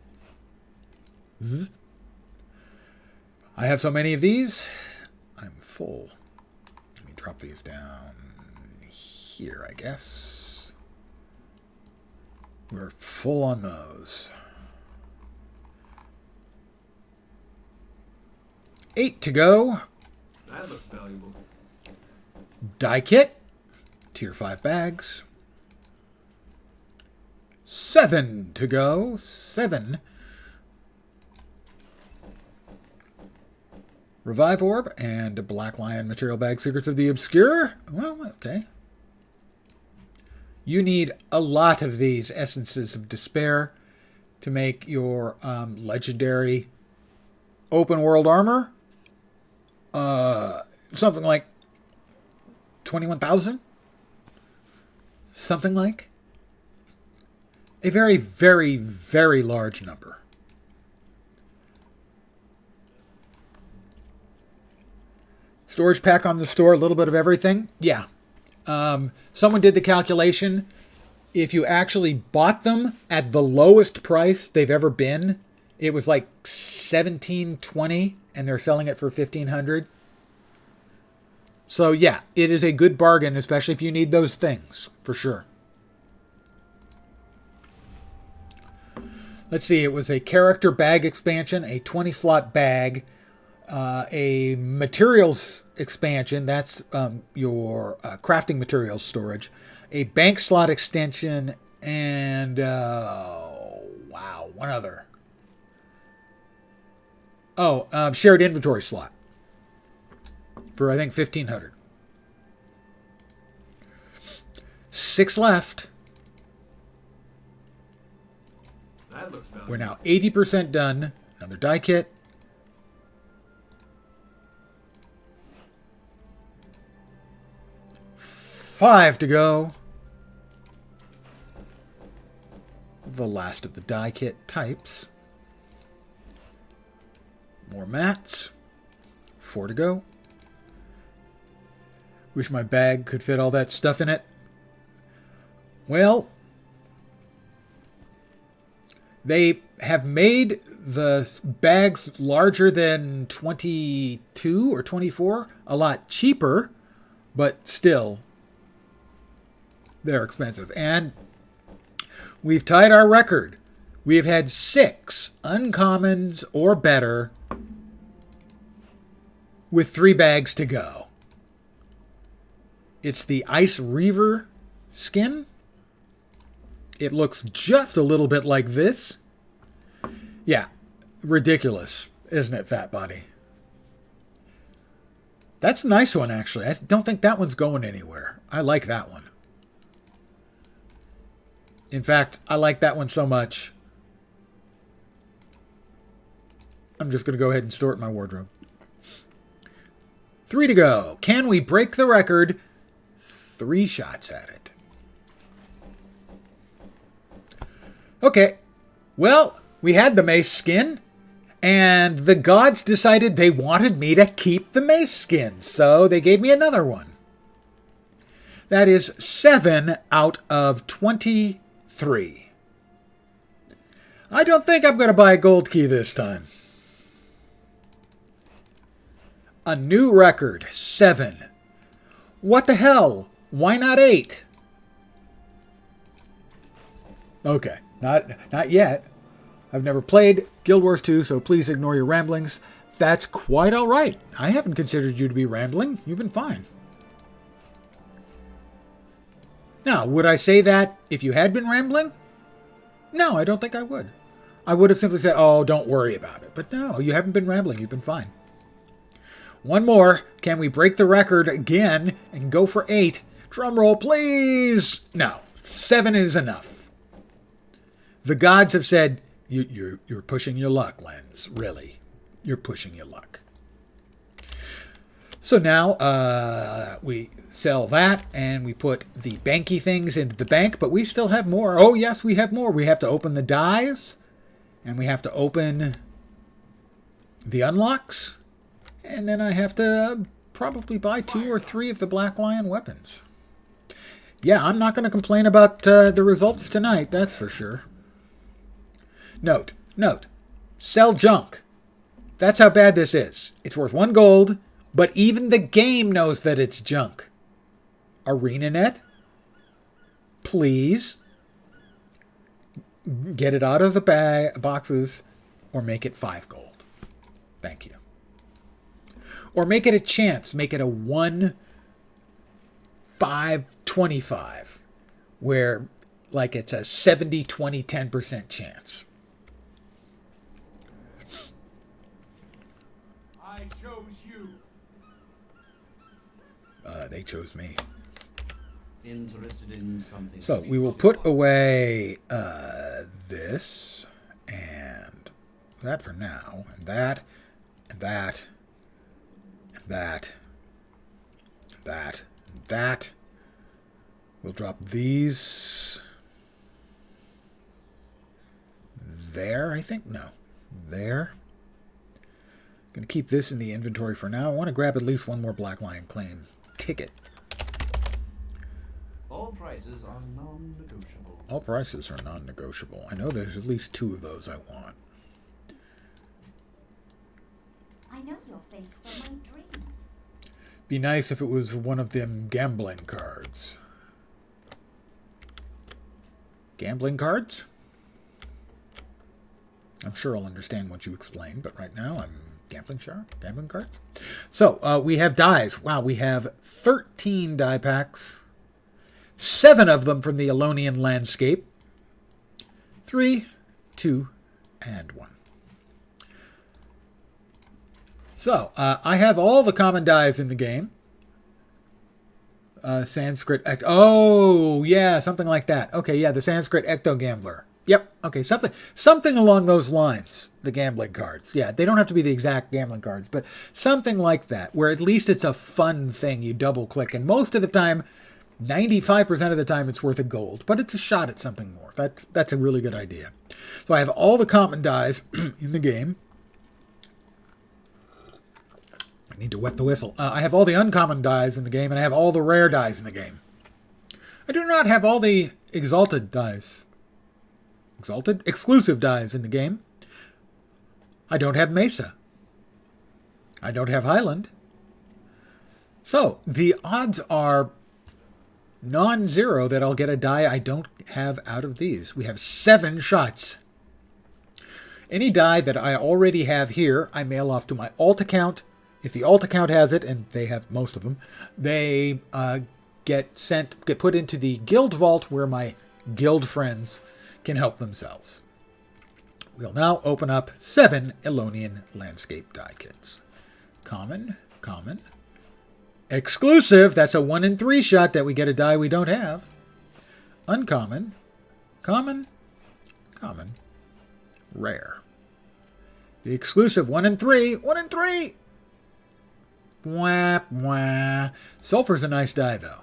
Zzz. I have so many of these. I'm full. Let me drop these down here, I guess. We're full on those. 8 to go. That looks valuable. Die kit. Tier 5 bags. 7 to go. 7. Revive Orb and a Black Lion material bag. Secrets of the Obscure. Well, okay. You need a lot of these Essences of Despair to make your legendary open world armor. Something like 21,000. Something like. A very, very, very large number. Storage pack on the store, a little bit of everything. Yeah. Someone did the calculation. If you actually bought them at the lowest price they've ever been, it was like $1,720, and they're selling it for $1,500. So yeah, it is a good bargain, especially if you need those things, for sure. Let's see, it was a character bag expansion, a 20-slot bag. a materials expansion. That's your crafting materials storage. A bank slot extension. And, wow, one other. Oh, shared inventory slot. For, I think, 1,500. 6 left. That looks valuable. We're now 80% done. Another die kit. Five to go. The last of the die kit types. More mats. 4 to go. Wish my bag could fit all that stuff in it. Well, they have made the bags larger than 22 or 24 a lot cheaper, but still, they're expensive. And we've tied our record. We have had 6 uncommons or better with 3 bags to go. It's the Ice Reaver skin. It looks just a little bit like this. Yeah, ridiculous, isn't it, Fat Body? That's a nice one, actually. I don't think that one's going anywhere. I like that one. In fact, I like that one so much, I'm just going to go ahead and store it in my wardrobe. 3 to go. Can we break the record? 3 shots at it. Okay. Well, we had the mace skin, and the gods decided they wanted me to keep the mace skin, so they gave me another one. That is 7 out of 23. I don't think I'm going to buy a gold key this time. A new record, 7. What the hell? Why not 8? Okay, not yet. I've never played Guild Wars 2, so please ignore your ramblings. That's quite all right. I haven't considered you to be rambling. You've been fine. Now, would I say that if you had been rambling? No, I don't think I would. I would have simply said, oh, don't worry about it. But no, you haven't been rambling. You've been fine. One more. Can we break the record again and go for 8? Drum roll, please. No, 7 is enough. The gods have said, you're pushing your luck, Lens. Really. You're pushing your luck. So now we sell that and we put the banky things into the bank, but we still have more. Oh, yes, we have more. We have to open the dies and we have to open the unlocks. And then I have to probably buy 2 or 3 of the Black Lion weapons. Yeah, I'm not going to complain about the results tonight, that's for sure. Note, sell junk. That's how bad this is. It's worth 1 gold, but even the game knows that it's junk. ArenaNet, please get it out of the boxes or make it 5 gold. Thank you. Or make it a chance. Make it a 1, 5, 25. Where, like, it's a 70, 20, 10% chance. I chose you. They chose me. Interested in something. So we will put away this and that for now. And that and that. That. We'll drop these there, I think. No. There. Going to keep this in the inventory for now. I want to grab at least 1 more Black Lion Claim ticket. All prices are non-negotiable. All prices are non-negotiable. I know there's at least 2 of those I want. I know your face from my dream. Be nice if it was one of them gambling cards. Gambling cards? I'm sure I'll understand once you explain, but right now I'm Gambling shark? Gambling cards? So, we have dies. Wow, we have 13 die packs. 7 of them from the Elonian landscape. 3, 2, and 1. So, I have all the common dies in the game. Sanskrit... Oh, yeah, something like that. Okay, yeah, the Sanskrit Ecto Gambler. Yep, okay, something along those lines, the gambling cards. Yeah, they don't have to be the exact gambling cards, but something like that, where at least it's a fun thing you double-click. And most of the time, 95% of the time, it's worth a gold. But it's a shot at something more. That's a really good idea. So I have all the common dies in the game. I need to wet the whistle. I have all the uncommon dies in the game, and I have all the rare dies in the game. I do not have all the exalted dies. Exalted? Exclusive dies in the game. I don't have Mesa. I don't have Highland. So, the odds are non-zero that I'll get a die I don't have out of these. We have 7 shots. Any die that I already have here, I mail off to my alt account. If the alt account has it, and they have most of them, they get put into the guild vault where my guild friends can help themselves. We'll now open up 7 Elonian landscape die kits. Common, common. Exclusive, that's a 1 in 3 shot that we get a die we don't have. Uncommon, common, common, rare. The exclusive 1 in 3, 1 in 3. Wah, wah. Sulfur's a nice die, though.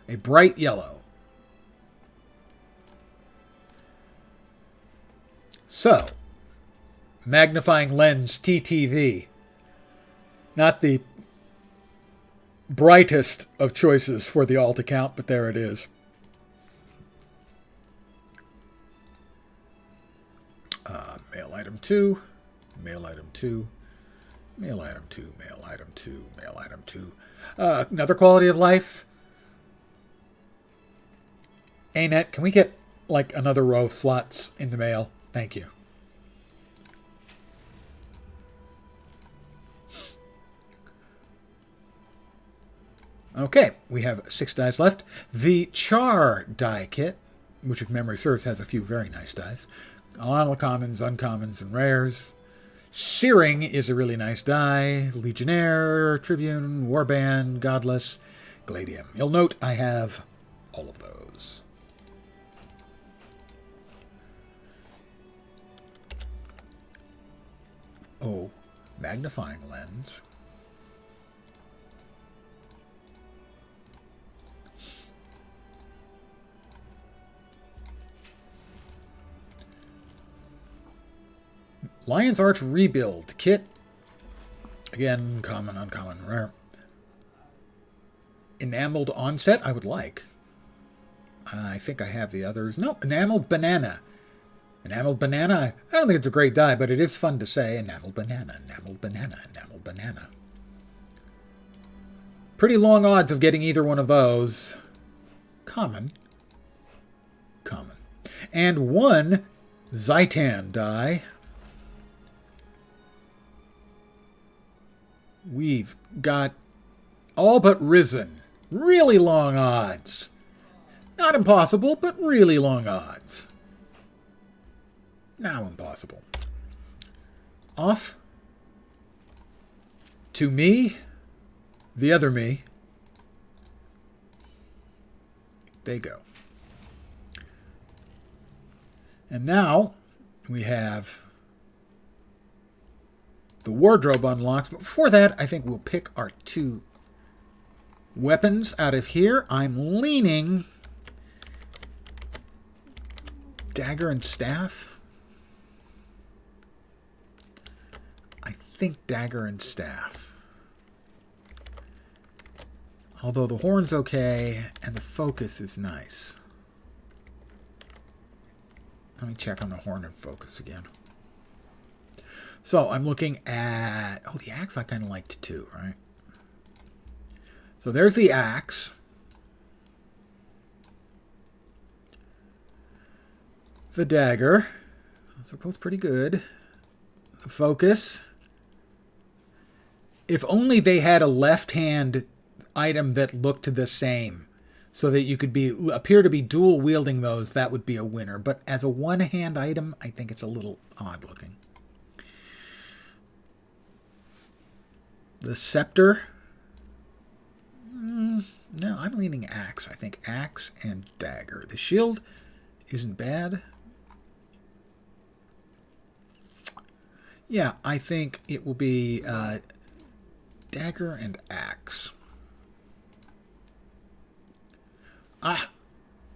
A bright yellow. So, magnifying lens TTV. Not the brightest of choices for the alt account, but there it is. Mail item 2, mail item 2, mail item 2, mail item 2, mail item 2. Another quality of life. Anet, can we get like another row of slots in the mail? Thank you. Okay, we have 6 dies left. The Chaaaaarge die kit, which if memory serves has a few very nice dies. All commons, uncommons, and rares. Searing is a really nice die. Legionnaire, Tribune, Warband, Godless, Gladium. You'll note I have all of those. Oh, magnifying lens. Lion's Arch Rebuild Kit. Again, common, uncommon, rare. Enameled Onset, I would like. I think I have the others. No, Enameled Banana. Enameled Banana, I don't think it's a great die, but it is fun to say. Enameled Banana, Enameled Banana, Enameled Banana. Pretty long odds of getting either one of those. Common. Common. And 1 Zaitan die. We've got all but risen. Really long odds. Not impossible, but really long odds. Now impossible. Off. To me. The other me. They go. And now we have the wardrobe unlocks. But before that, I think we'll pick our 2 weapons out of here. I'm leaning dagger and staff. I think dagger and staff. Although the horn's okay and the focus is nice. Let me check on the horn and focus again. So I'm looking at... Oh, the axe I kind of liked too, right? So there's the axe. The dagger. Those are both pretty good. The focus. If only they had a left-hand item that looked the same, so that you could appear to be dual wielding those, that would be a winner. But as a one-hand item, I think it's a little odd looking. The scepter. No, I'm leaning axe. I think axe and dagger. The shield isn't bad. Yeah, I think it will be dagger and axe.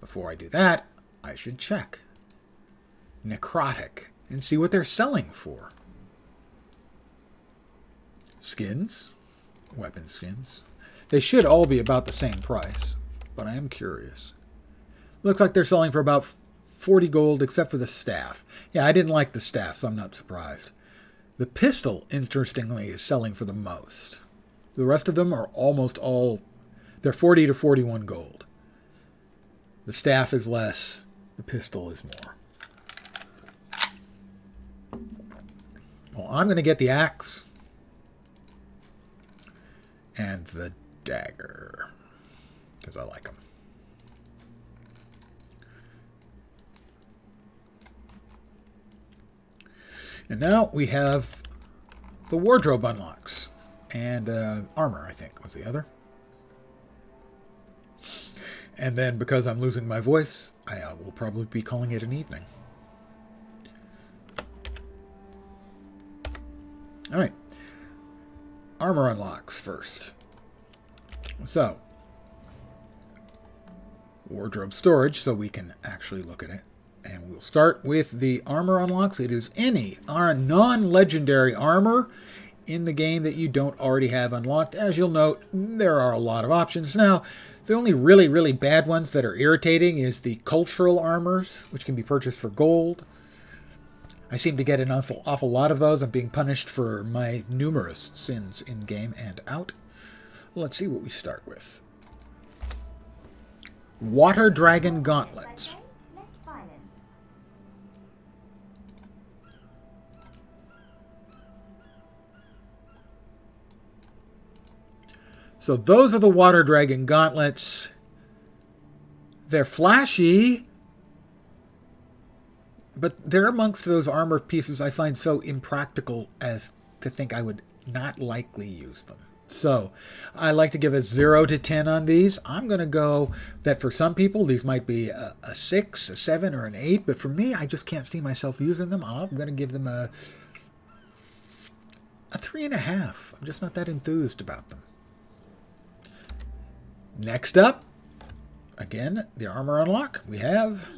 Before I do that, I should check necrotic and see what they're selling for. Skins, weapon skins. They should all be about the same price, but I am curious. Looks like they're selling for about 40 gold, except for the staff. Yeah, I didn't like the staff, so I'm not surprised. The pistol, interestingly, is selling for the most. The rest of them are almost all, they're 40 to 41 gold. The staff is less, the pistol is more. Well, I'm going to get the axe and the dagger, because I like them. And now we have the wardrobe unlocks. And armor, I think, was the other. And then, because I'm losing my voice, I will probably be calling it an evening. Alright. Armor unlocks first. So, wardrobe storage, so we can actually look at it. And we'll start with the armor unlocks. It is any non-legendary armor in the game that you don't already have unlocked. As you'll note, there are a lot of options. Now, the only really, really bad ones that are irritating is the cultural armors, which can be purchased for gold. I seem to get an awful lot of those. I'm being punished for my numerous sins in-game and out. Let's see what we start with. Water Dragon Gauntlets. So those are the Water Dragon Gauntlets. They're flashy, but they're amongst those armor pieces I find so impractical as to think I would not likely use them. So I like to give a 0 to 10 on these. I'm going to go that for some people these might be a 6, a 7, or an 8, but for me I just can't see myself using them. I'm going to give them a 3.5. I'm just not that enthused about them. Next up, again, the armor unlock. We have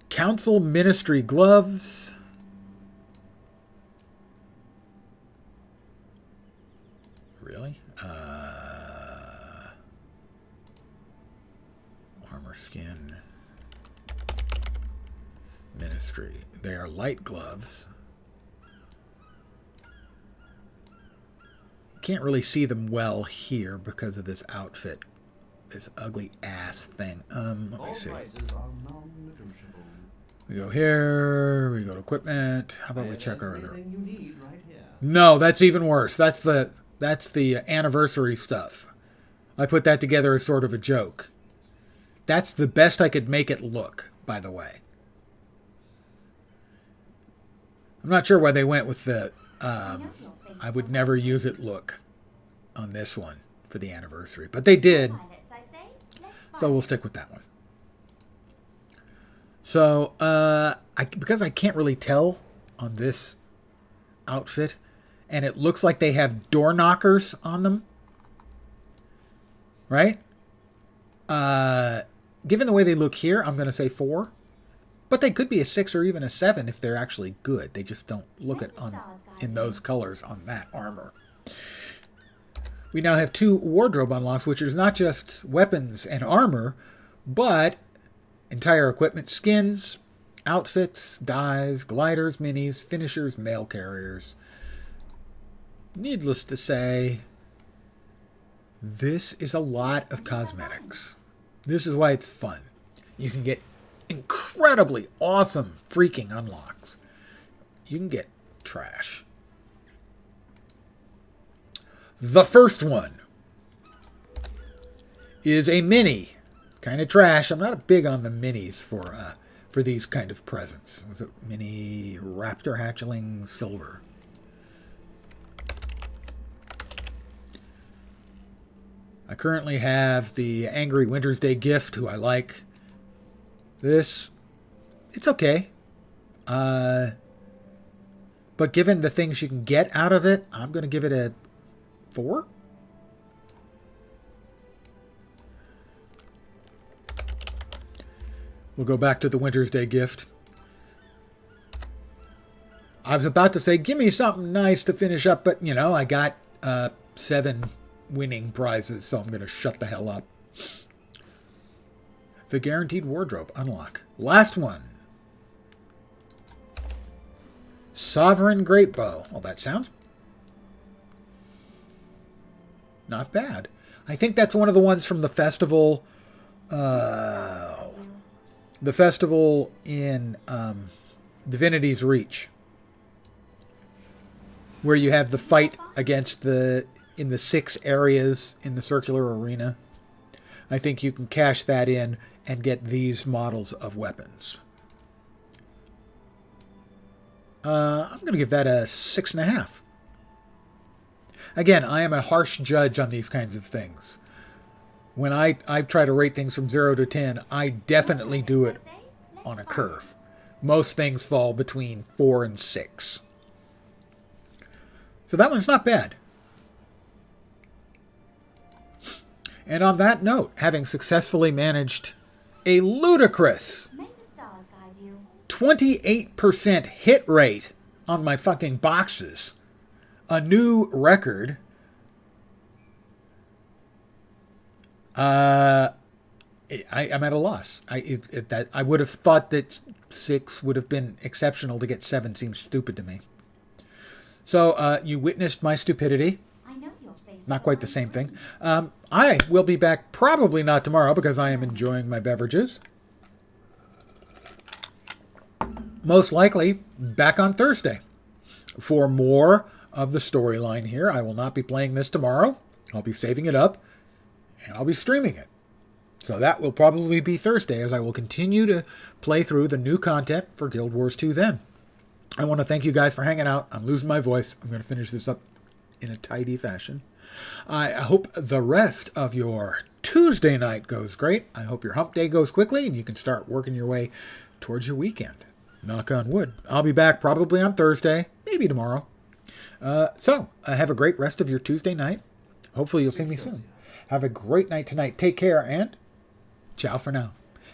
Council Ministry Gloves. Really? Armor skin. Ministry. They are light gloves. Can't really see them well here because of this outfit. This ugly ass thing. Let me see. We go here. We go to equipment. How about we check our other? No, that's even worse. That's the anniversary stuff. I put that together as sort of a joke. That's the best I could make it look, by the way. I'm not sure why they went with the I would never use it look on this one for the anniversary. But they did. So we'll stick with that one. So, because I can't really tell on this outfit, and it looks like they have door knockers on them. Right? Given the way they look here, I'm going to say 4. But they could be a 6 or even a 7 if they're actually good. They just don't look in those colors on that armor. We now have 2 wardrobe unlocks, which is not just weapons and armor, but entire equipment skins, outfits, dyes, gliders, minis, finishers, mail carriers. Needless to say, this is a lot of cosmetics. This is why it's fun. You can get incredibly awesome freaking unlocks. You can get trash. The first one is a mini. Kind of trash. I'm not big on the minis for these kind of presents. Was it mini Raptor Hatchling Silver? I currently have the Angry Winter's Day gift, who I like. This, it's okay. But given the things you can get out of it, I'm going to give it a 4. We'll go back to the Winter's Day gift. I was about to say, give me something nice to finish up, but, you know, I got 7 winning prizes, so I'm going to shut the hell up. The Guaranteed Wardrobe unlock. Last one. Sovereign Great Bow. Well, that sounds not bad. I think that's one of the ones from the festival. The festival in Divinity's Reach, where you have the fight against in the 6 areas in the circular arena. I think you can cash that in and get these models of weapons. I'm going to give that a 6.5. Again, I am a harsh judge on these kinds of things. When I try to rate things from 0 to 10, I definitely do it on a curve. Most things fall between 4 and 6. So that one's not bad. And on that note, having successfully managed a ludicrous 28% hit rate on my fucking boxes, a new record, I'm at a loss. I would have thought that 6 would have been exceptional. To get 7 seems stupid to me. So you witnessed my stupidity. I know your face. Not quite the same thing. I will be back probably not tomorrow because I am enjoying my beverages. Most likely back on Thursday for more of the storyline here. I will not be playing this tomorrow. I'll be saving it up and I'll be streaming it. So that will probably be Thursday, as I will continue to play through the new content for Guild Wars 2 then. I want to thank you guys for hanging out. I'm losing my voice. I'm going to finish this up in a tidy fashion. I hope the rest of your Tuesday night goes great. I hope your hump day goes quickly and you can start working your way towards your weekend. Knock on wood. I'll be back probably on Thursday, maybe tomorrow. So have a great rest of your Tuesday night. Hopefully you'll see me soon. Have a great night tonight. Take care and ciao for now.